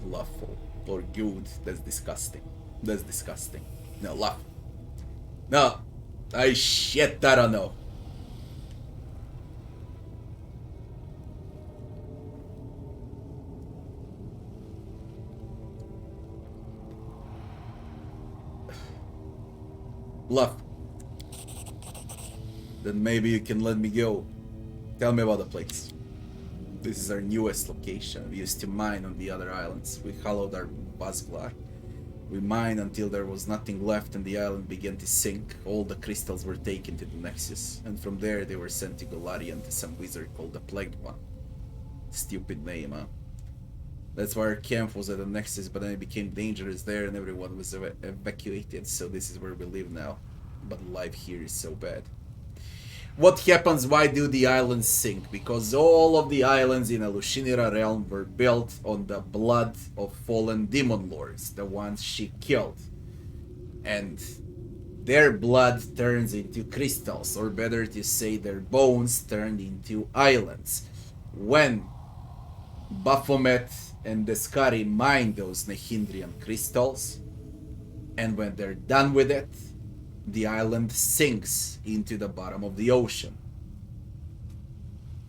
Lawful or good, that's disgusting. That's disgusting. No, laugh. No, I don't know. Laugh. Then maybe you can let me go. Tell me about the place. This is our newest location. We used to mine on the other islands. We hollowed our Basglar. We mined until there was nothing left and the island began to sink. All the crystals were taken to the Nexus, and from there they were sent to Golarion to some wizard called the Plagued One. Stupid name, huh? That's why our camp was at the Nexus, but then it became dangerous there and everyone was evacuated, so this is where we live now. But life here is so bad. What happens? Why do the islands sink? Because all of the islands in the Lushinira realm were built on the blood of fallen demon lords, the ones she killed. And their blood turns into crystals, or better to say their bones turned into islands. When Baphomet and Deskari mine those Nehindrian crystals, and when they're done with it, the island sinks into the bottom of the ocean.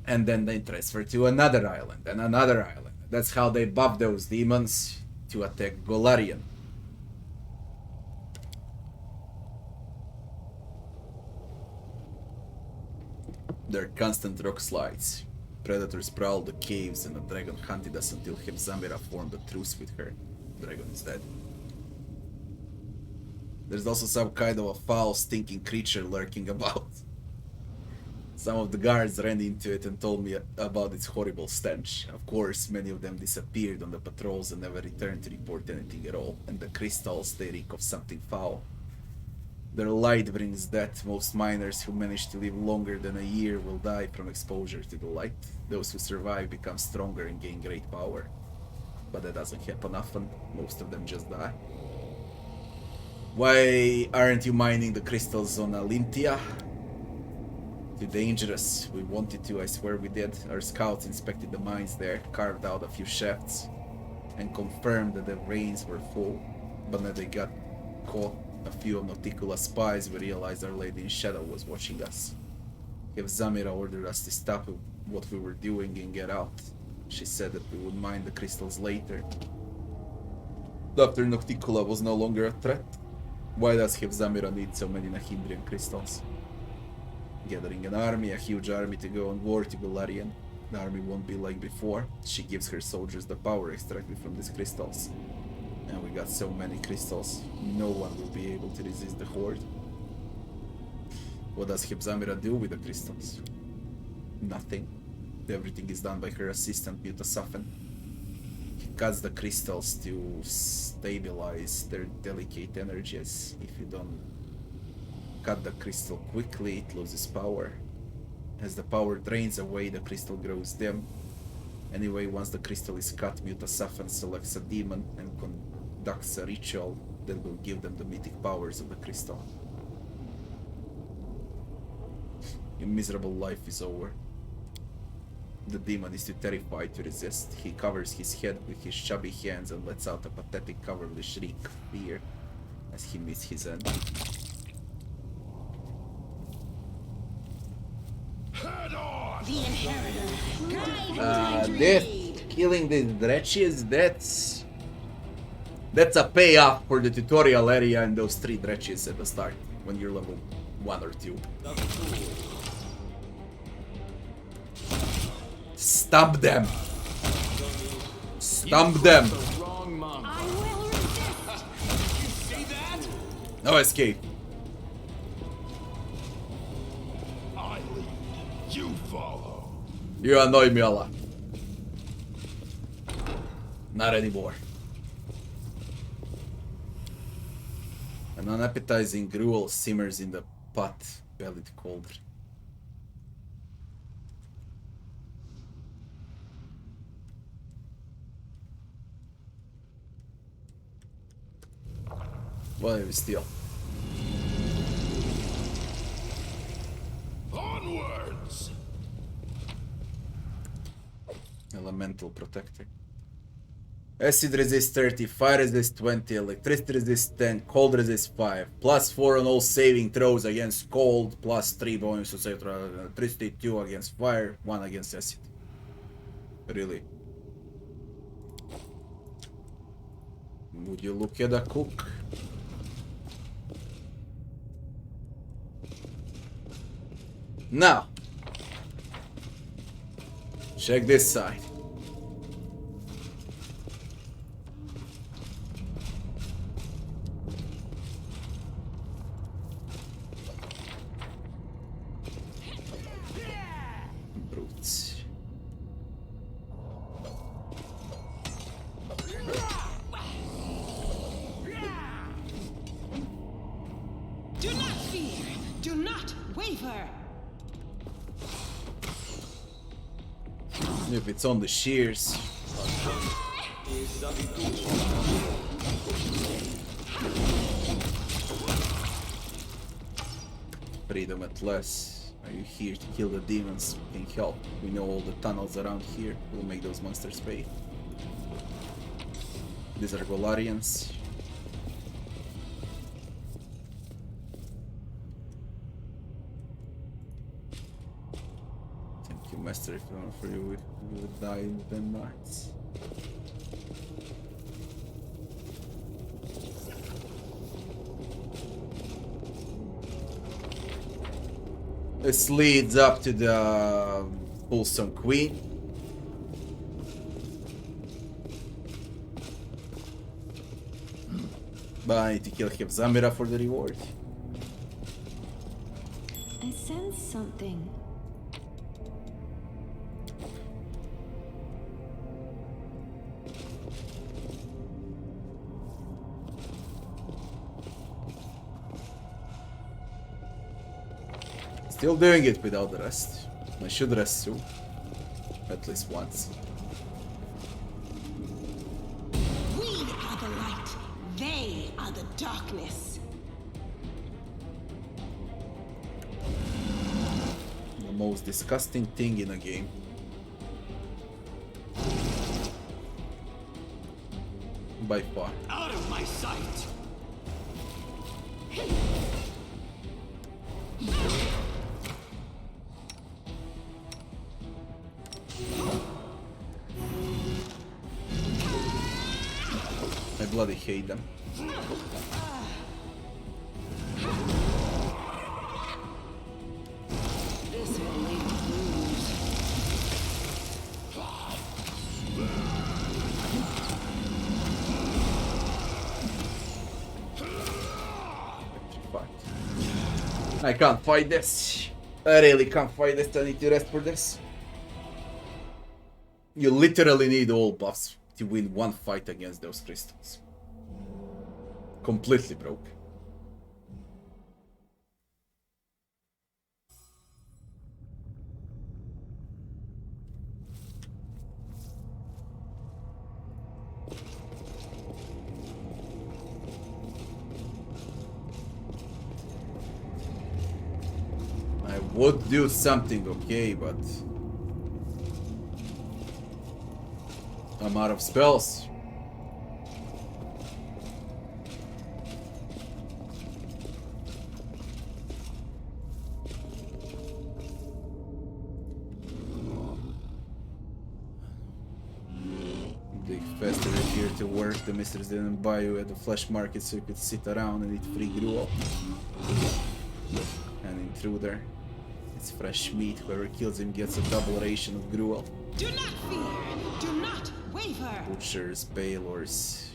And then they transfer to another island and another island. That's how they buff those demons to attack Golarion. There are constant rock slides. Predators prowled the caves and the dragon hunted us until Hevzamira formed a truce with her. The dragon is dead. There's also some kind of a foul, stinking creature lurking about. Some of the guards ran into it and told me about its horrible stench. Of course, many of them disappeared on the patrols and never returned to report anything at all. And the crystals, they reek of something foul. Their light brings death. Most miners who manage to live longer than a year will die from exposure to the light. Those who survive become stronger and gain great power. But that doesn't happen often. Most of them just die. Why aren't you mining the crystals on Alintia? Too dangerous. We wanted to, I swear we did. Our scouts inspected the mines there, carved out a few shafts, and confirmed that the veins were full. But then they got caught. A few of Nauticula's spies, we realized Our Lady in Shadow was watching us. Hevzamira ordered us to stop what we were doing and get out. She said that we would mine the crystals later. After Nauticula was no longer a threat. Why does Hevzamira need so many Nahindrian crystals? Gathering an army, a huge army to go on war to Golarion. The army won't be like before. She gives her soldiers the power extracted from these crystals. And we got so many crystals, no one will be able to resist the horde. What does Hevzamira do with the crystals? Nothing. Everything is done by her assistant, Mutasafan. He cuts the crystals to stabilize their delicate energies. If you don't cut the crystal quickly, it loses power. As the power drains away, the crystal grows dim. Anyway, once the crystal is cut, Mutasafan selects a demon and conducts a ritual that will give them the mythic powers of the crystal. Your miserable life is over. The demon is too terrified to resist. He covers his head with his chubby hands and lets out a pathetic cowardly shriek of fear as he meets his end. Head on! The inheritor. Death, killing the dretches, that's a payoff for the tutorial area and those 3 dretches at the start when you're level 1 or 2. Stomp them! Stomp them! The wrong mongrel. I will resist. See that? No escape. I lead. You follow. You annoy me a lot. Not anymore. An unappetizing gruel simmers in the pot-bellied cauldron. Why are we still? Onwards! Elemental protector. Acid resist 30, fire resist 20, electricity resist 10, cold resist 5, +4 on all saving throws against cold, +3 bonus to save throw electricity, 2 against fire, 1 against acid. Really? Would you look at a cook? Now, check this side. Brutes. Do not fear. Do not waver. If it's on the shears. Freedom at last. Are you here to kill the demons? Can help. We know all the tunnels around here. We'll make those monsters pay. These are Golarians. Thank you, Master. If not for you, we would die in 10 nights. This leads up to the Wholesome Queen. But I need to kill Zamira for the reward. I sense something. Still doing it without the rest. I should rest too. At least once. We are the light. They are the darkness. The most disgusting thing in a game. By far. Out of my sight! I bloody hate them. This will leave a bruise. I can't fight this. I really can't fight this. I need to rest for this. You literally need all buffs to win one fight against those crystals. Completely broke. I would do something, okay, but I'm out of spells. The faster here to work, the mistress didn't buy you at the flesh market so you could sit around and eat free gruel. An intruder. It's fresh meat. Whoever kills him gets a double ration of gruel. Do not fear. Do not waver. Butchers, bailors,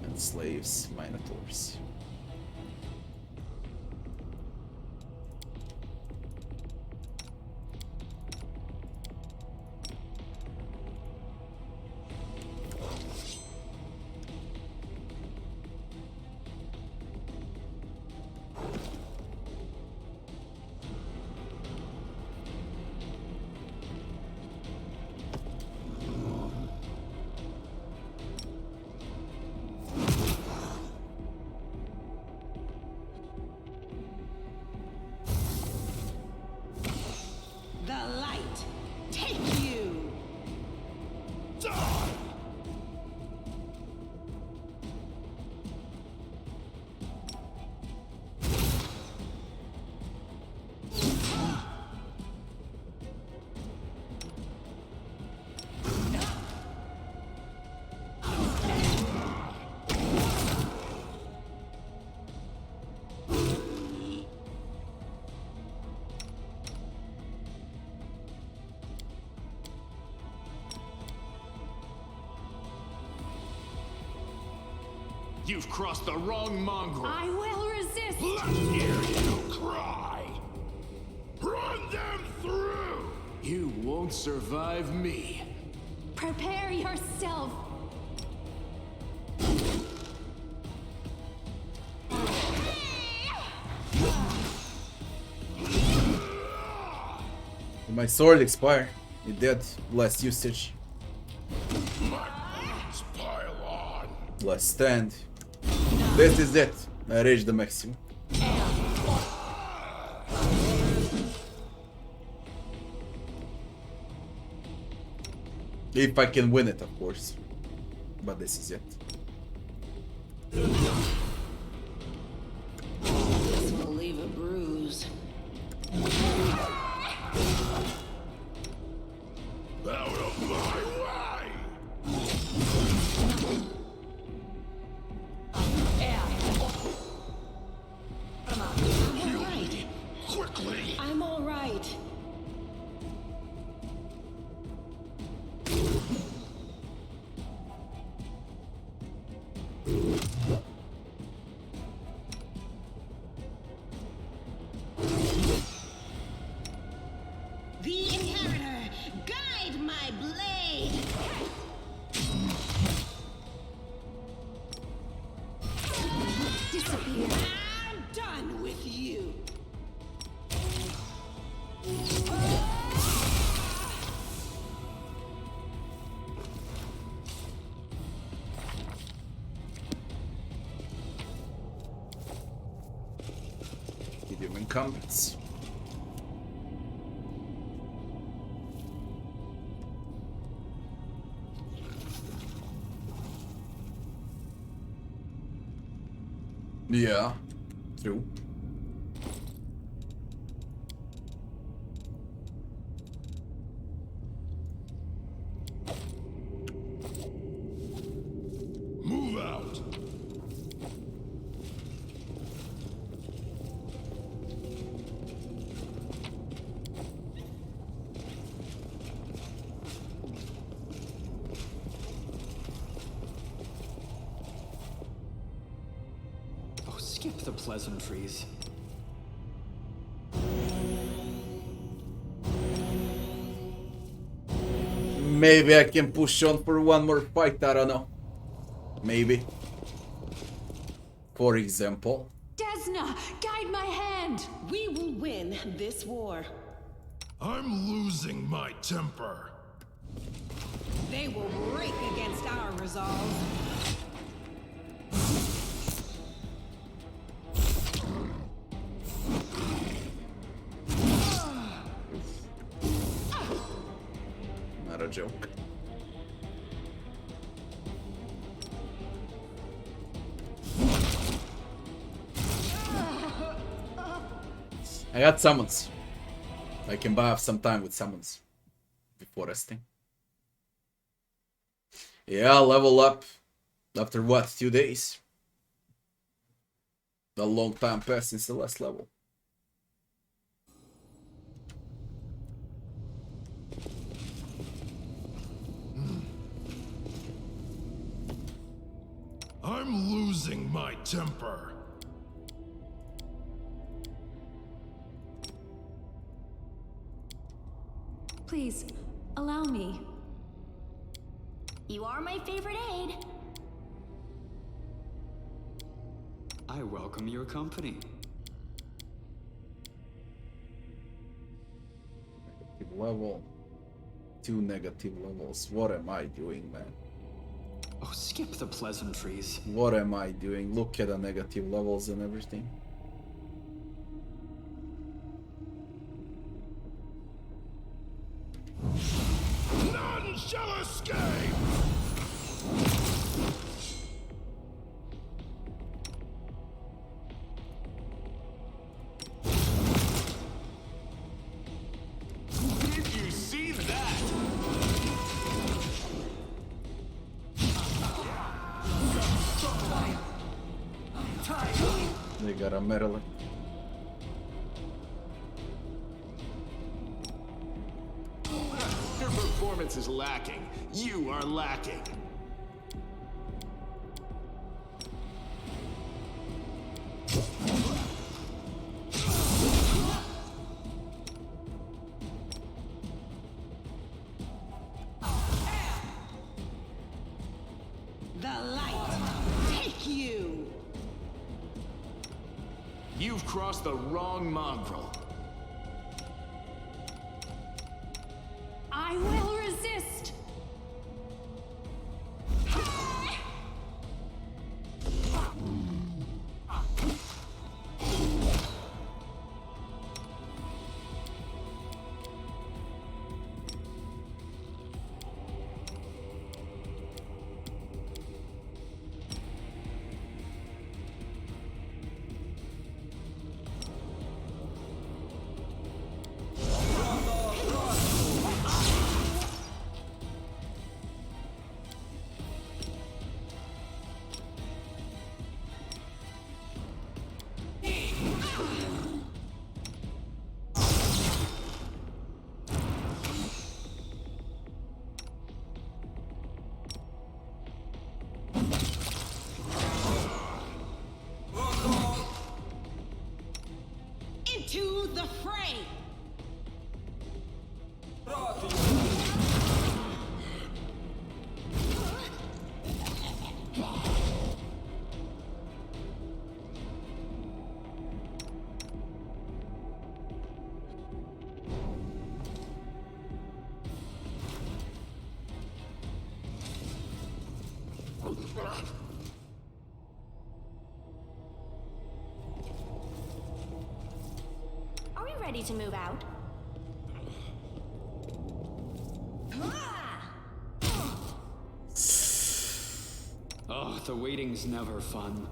and slaves, minotaurs. The light. Take you. Die! You've crossed the wrong mongrel. I will resist. Let's hear you cry. Run them through. You won't survive me. Prepare yourself. My sword expired. It did. Last usage. My wounds pile on. Last stand. This is it. I reached the maximum. If I can win it, of course. But this is it. This will leave a bruise. Out of my way! I'm all right. Quickly! I'm all right. The inheritor, guide my blade. Disappear. I'm done with you. Medium incumbents. Yeah, true. Move out! Oh, skip the pleasantries. Maybe I can push on for one more fight, I don't know. Maybe. For example. Desna, guide my hand. We will win this war. I'm losing my temper. They will break against our resolve. Not a joke. I got summons. I can buy some time with summons before resting. Yeah, level up after what, 2 days? A long time passed since the last level. I'm losing my temper. Please, allow me. You are my favorite aide. I welcome your company. Negative level. 2 negative levels. What am I doing, man? Oh, skip the pleasantries. What am I doing? Look at the negative levels and everything. None shall escape! Did you see that? They got a medal. Your performance is lacking. You are lacking. The light take you. You've crossed the wrong mongrel. I will resist. Into the fray. Are we ready to move out? Oh, the waiting's never fun.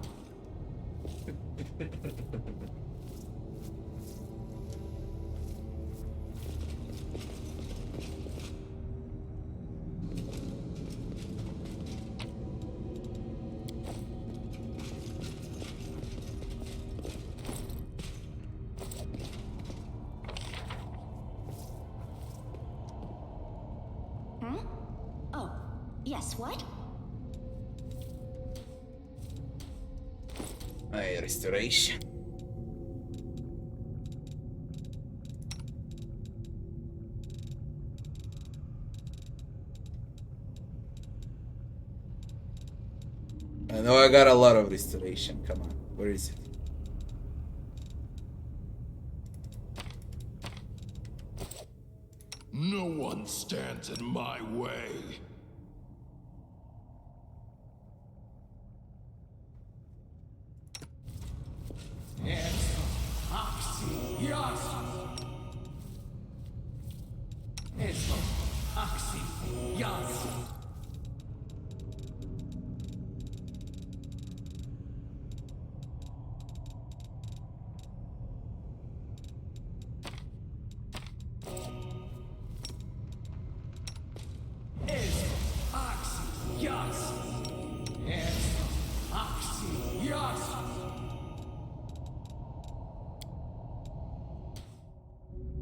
Hmm? Oh, yes, what? My restoration. I know I got a lot of restoration. Come on, where is it? No one stands in my way.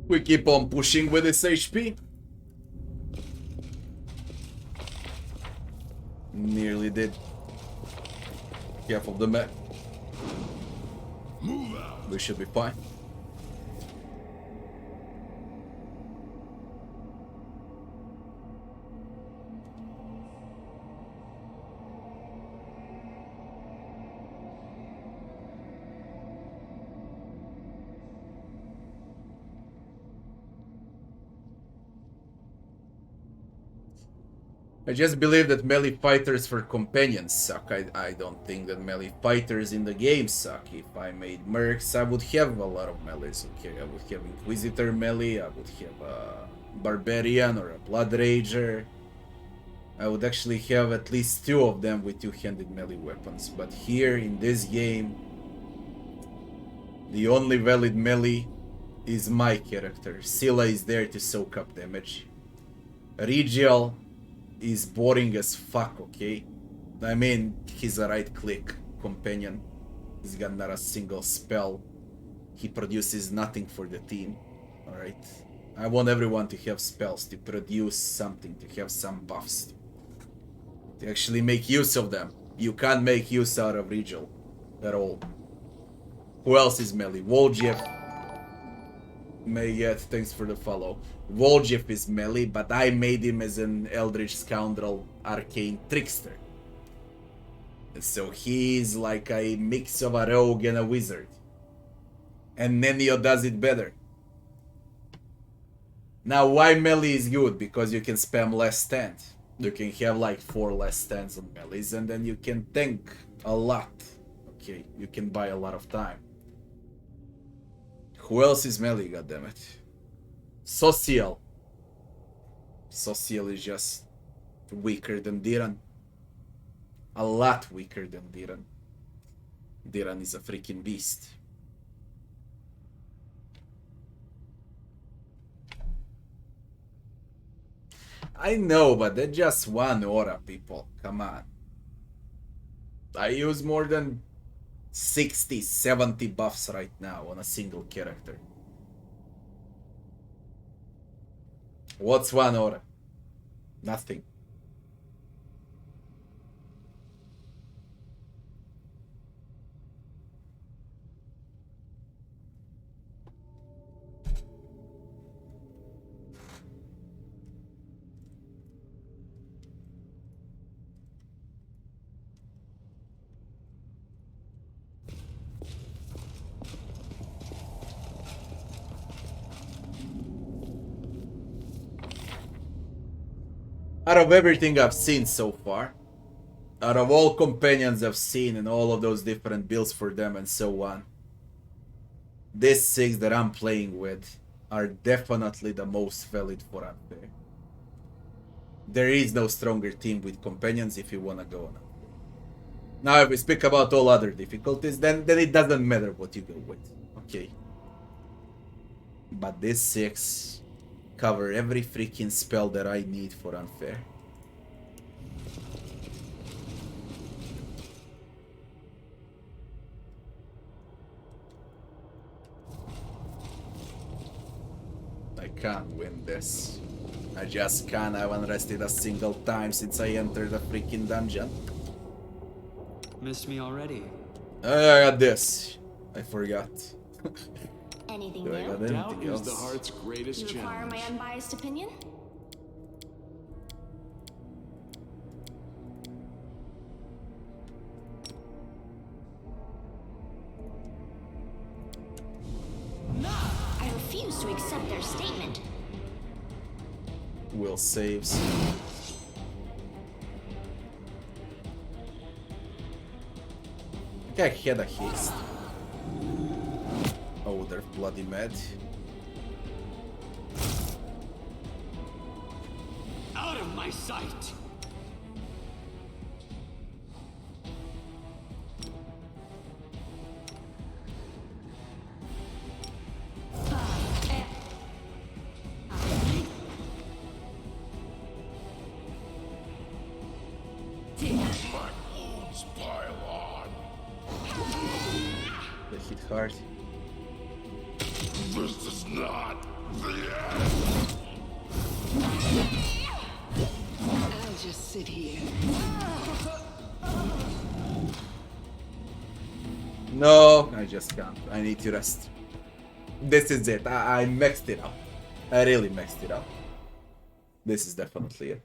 We keep on pushing with this HP. Nearly did. Careful of the map. Move out. We should be fine. I just believe that melee fighters for companions suck. I don't think that melee fighters in the game suck. If I made mercs, I would have a lot of melees. Okay, I would have Inquisitor melee, I would have a Barbarian or a Blood Rager. I would actually have at least 2 of them with 2-handed melee weapons. But here in this game, the only valid melee is my character. Scylla is there to soak up damage. Regiel is boring as fuck, okay? I mean, he's a right-click companion. He's got not a single spell. He produces nothing for the team, alright? I want everyone to have spells, to produce something, to have some buffs. To actually make use of them. You can't make use out of Regiel at all. Who else is melee? Voljev. Mayet, thanks for the follow. Voljev is melee, but I made him as an Eldritch Scoundrel Arcane Trickster. So he's like a mix of a rogue and a wizard. And Nenio does it better. Now why melee is good? Because you can spam less stand. You can have like 4 less stands on melees and then you can tank a lot. Okay, you can buy a lot of time. Who else is melee, goddammit? Social. Social is just weaker than Diran. A lot weaker than Diran. Diran is a freaking beast. I know, but that's just 1 aura, people. Come on. I use more than 60, 70 buffs right now on a single character. What's 1 aura? Nothing. Out of everything I've seen so far, out of all companions I've seen and all of those different builds for them and so on, these 6 that I'm playing with are definitely the most valid for unfair. There is no stronger team with companions if you wanna go on. Now if we speak about all other difficulties, then it doesn't matter what you go with, okay? But these 6 cover every freaking spell that I need for unfair. I can't win this. I just can't. I haven't rested a single time since I entered the freaking dungeon. Missed me already. I got this. I forgot. Anything Do I got new? Doubt anything is else? the heart's greatest You require challenge. my unbiased opinion? I refuse to accept their statement. Will saves. I think I had a haste. Oh, they're bloody mad. Out of my sight! My wounds pile on. They hit hard. This is not I'll just sit here. No, I just can't. I need to rest. This is it. I maxed it up. I really maxed it up. This is definitely it.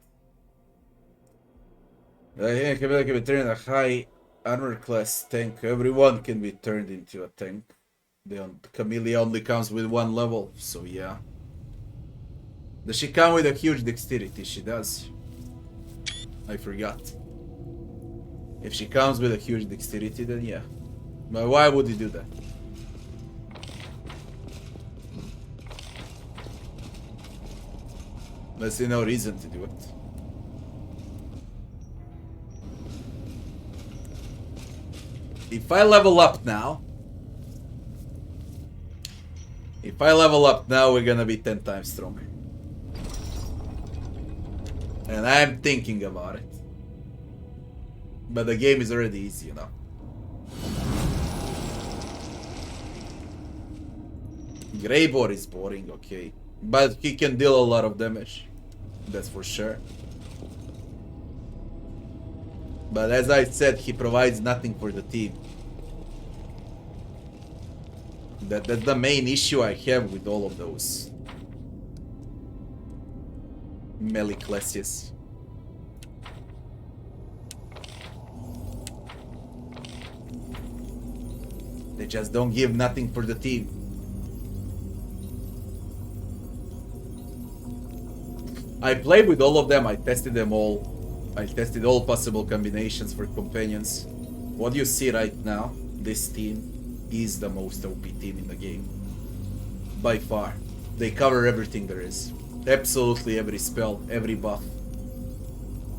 I can be turned a high armor class tank. Everyone can be turned into a tank. Camille only comes with one level, so yeah. Does she come with a huge dexterity? She does. I forgot. If she comes with a huge dexterity, then yeah. But why would you do that? I see no reason to do it. If I level up now, we're gonna be 10 times stronger. And I'm thinking about it. But the game is already easy, you know. Greybor is boring, okay. But he can deal a lot of damage. That's for sure. But as I said, he provides nothing for the team. That's the main issue I have with all of those melee classes. They just don't give nothing for the team. I played with all of them, I tested them all. I tested all possible combinations for companions. What you see right now, this team is the most OP team in the game. By far. They cover everything there is. Absolutely every spell, every buff,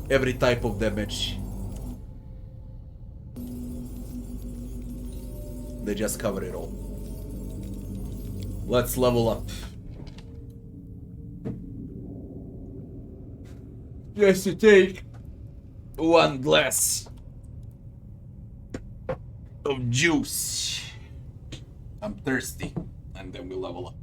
every type of damage. They just cover it all. Let's level up. Just to take one glass of juice. I'm thirsty, and then we level up.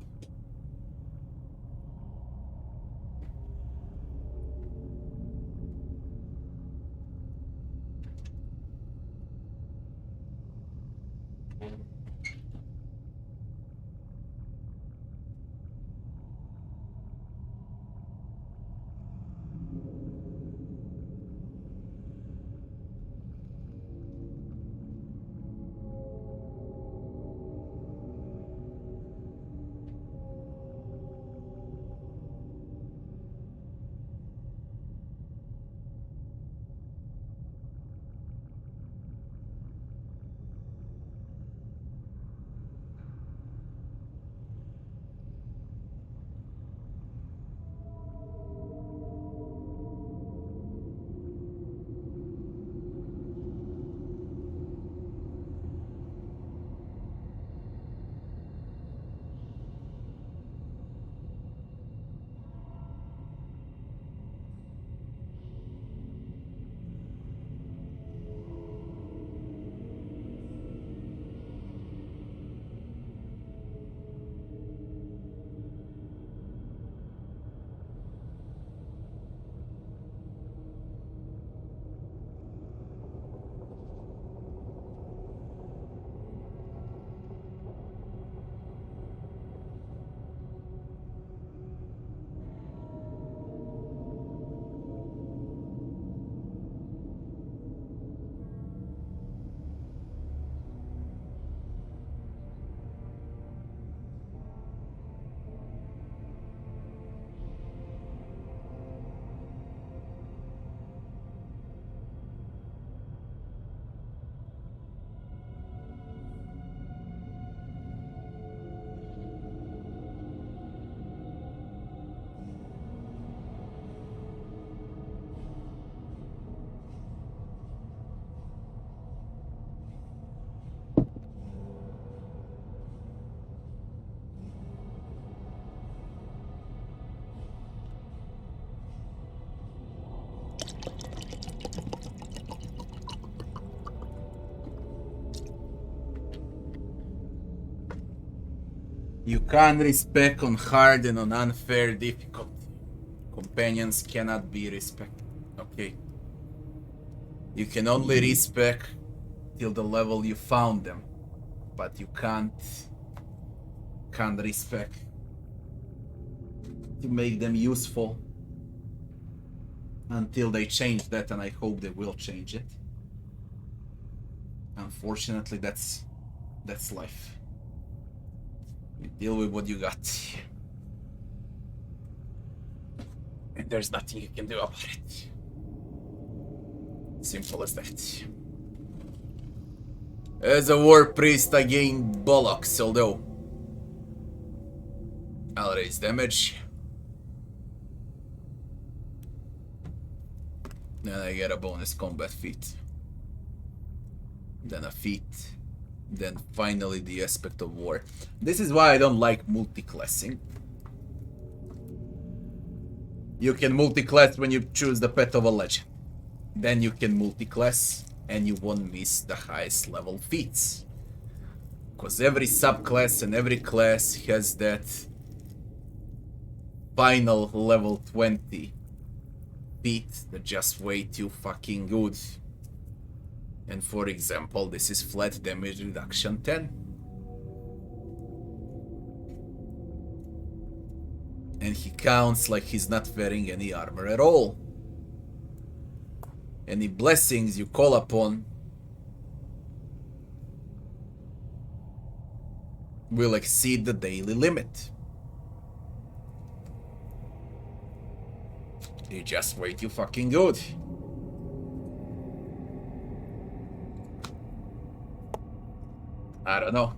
You can't respec on hard and on unfair difficulty. Companions cannot be respected. Okay. You can only respec till the level you found them, but you can't respec to make them useful until they change that, and I hope they will change it. Unfortunately, that's life. You deal with what you got. And there's nothing you can do about it. Simple as that. As a war priest, I gain bollocks, although I'll raise damage. Then I get a bonus combat feat. Then a feat. Then finally the aspect of war. This is why I don't like multi-classing. You can multi-class when you choose the pet of a legend. Then you can multi-class and you won't miss the highest level feats. Because every subclass and every class has that final level 20 feat that just way too fucking good. And for example, this is flat damage reduction 10. And he counts like he's not wearing any armor at all. Any blessings you call upon will exceed the daily limit. You just way too fucking good. I don't know.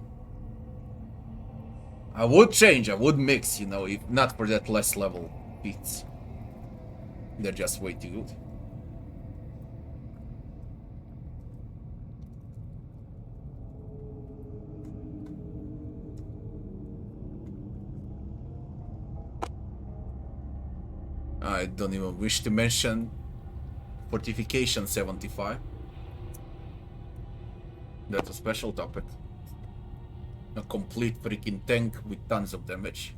I would change, I would mix, you know, if not for that less level feats. They're just way too good. I don't even wish to mention Fortification 75. That's a special topic. A complete freaking tank with tons of damage.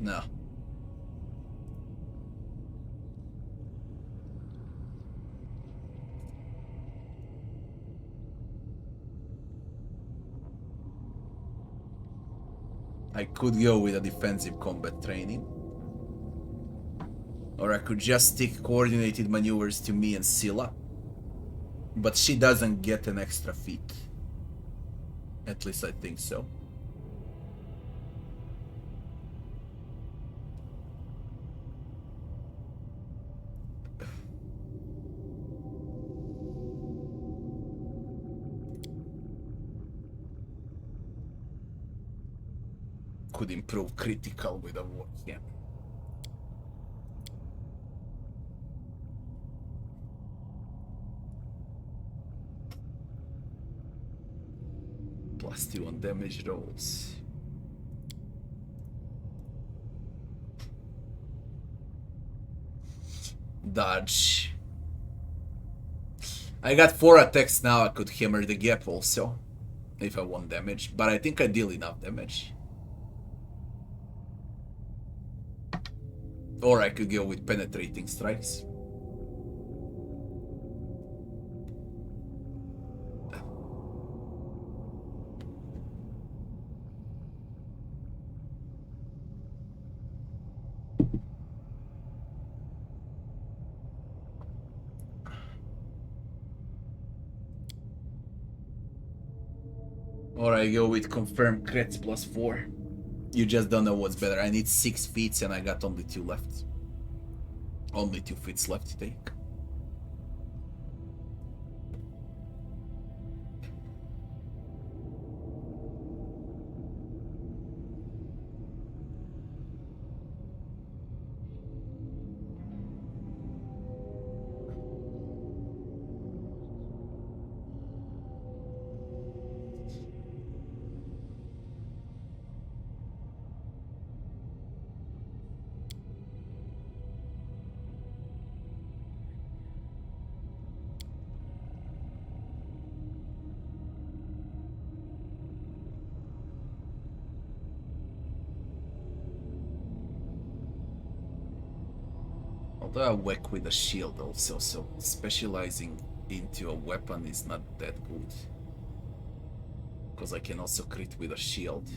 No. I could go with a defensive combat training. Or I could just stick coordinated maneuvers to me and Scylla. But she doesn't get an extra feat. At least I think so. Could improve critical with a war, yeah. +2 on damage rolls. Dodge. I got 4 attacks now, I could hammer the gap also. If I want damage, but I think I deal enough damage. Or I could go with penetrating strikes. Or I go with confirmed crits +4. You just don't know what's better. I need 6 feats and I got only 2 left. Only 2 feats left to take. Although I whack with a shield also, so specializing into a weapon is not that good. Because I can also crit with a shield.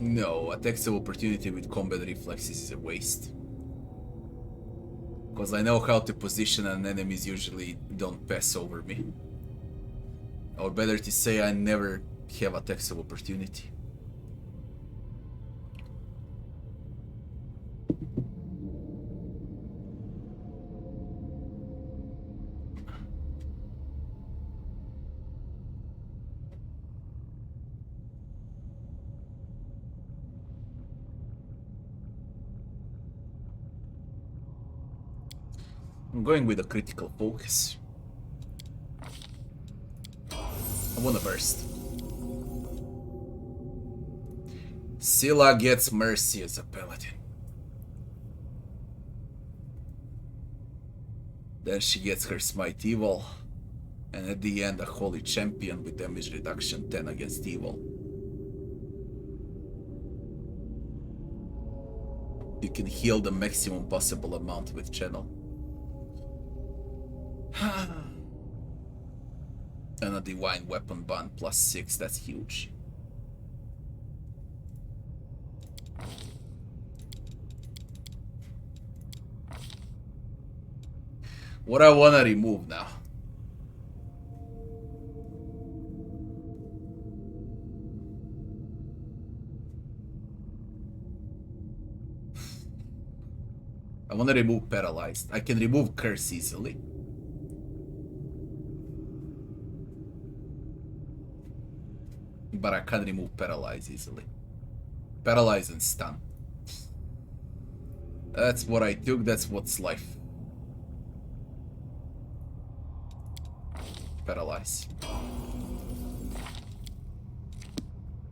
No, attacks of opportunity with combat reflexes is a waste. Because I know how to position and enemies usually don't pass over me. Or better to say, I never have attacks of opportunity. I'm going with a critical focus. I wanna burst. Scylla gets mercy as a paladin. Then she gets her smite evil. And at the end a holy champion with damage reduction 10 against evil. You can heal the maximum possible amount with channel. And a divine weapon bond plus 6, that's huge. What I wanna remove now? I wanna remove paralyzed. I can remove curse easily. But I can't remove paralyze easily. Paralyze and stun. That's what I took, that's what's life. Paralyze.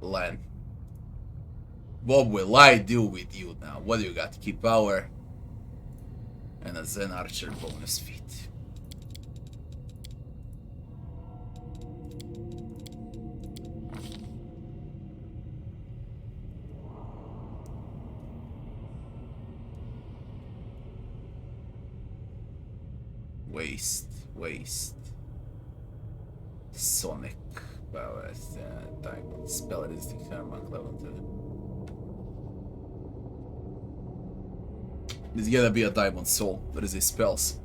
Len. What will I do with you now? What do you got? Key power. And a Zen Archer bonus feat. Waste. Sonic power, diamond spell resisting mark level 2. There's gonna be a diamond soul that resists spells.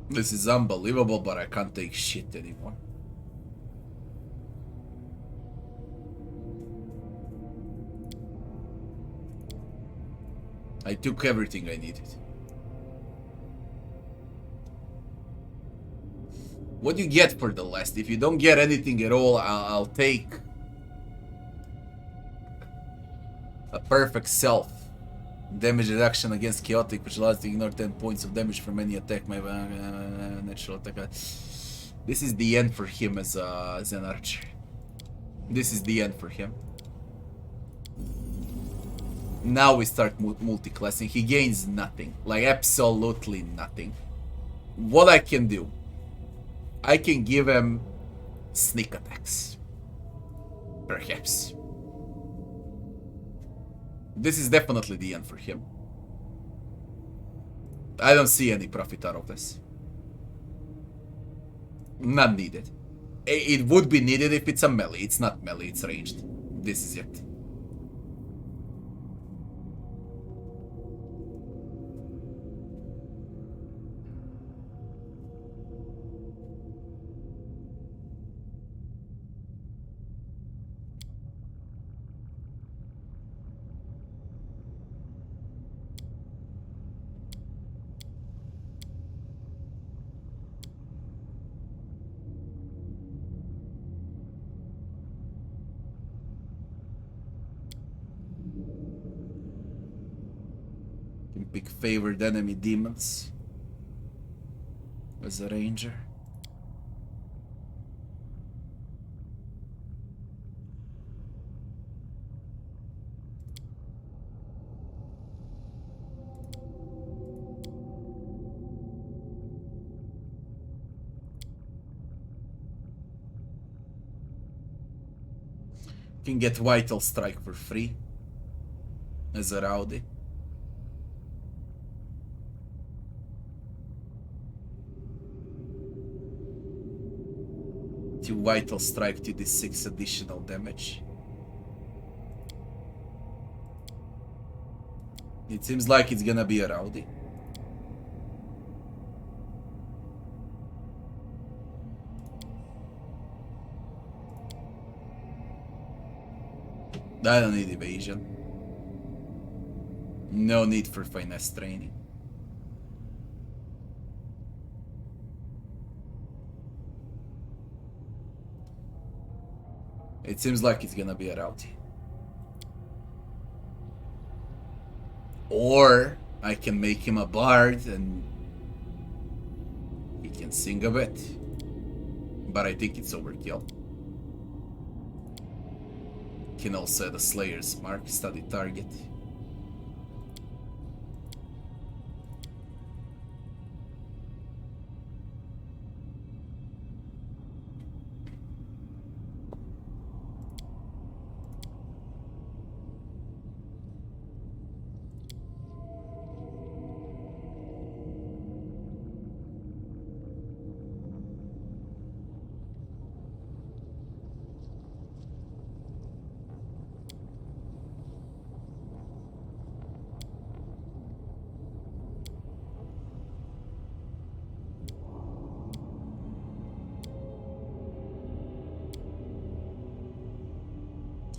This is unbelievable, but I can't take shit anymore. I took everything I needed. What do you get for the last? If you don't get anything at all, I'll take a perfect self. Damage reduction against chaotic, which allows to ignore 10 points of damage from any attack. My natural attack. This is the end for him as an archer. This is the end for him. Now we start multi-classing. He gains nothing. Like, absolutely nothing. What I can do, I can give him sneak attacks. Perhaps. This is definitely the end for him. I don't see any profit out of this. Not needed. It would be needed if it's a melee. It's not melee, it's ranged. This is it. Pick favored enemy demons as a ranger. Can get Vital Strike for free as a rowdy. To Vital Strike to this 6 additional damage. It seems like it's gonna be a rowdy. I don't need evasion. No need for finesse training. It seems like it's gonna be a rowdy. Or I can make him a bard and he can sing a bit. But I think it's overkill. Can also add a Slayer's Mark, study target.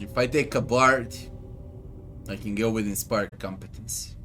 If I take a bard, I can go with Inspired Competence.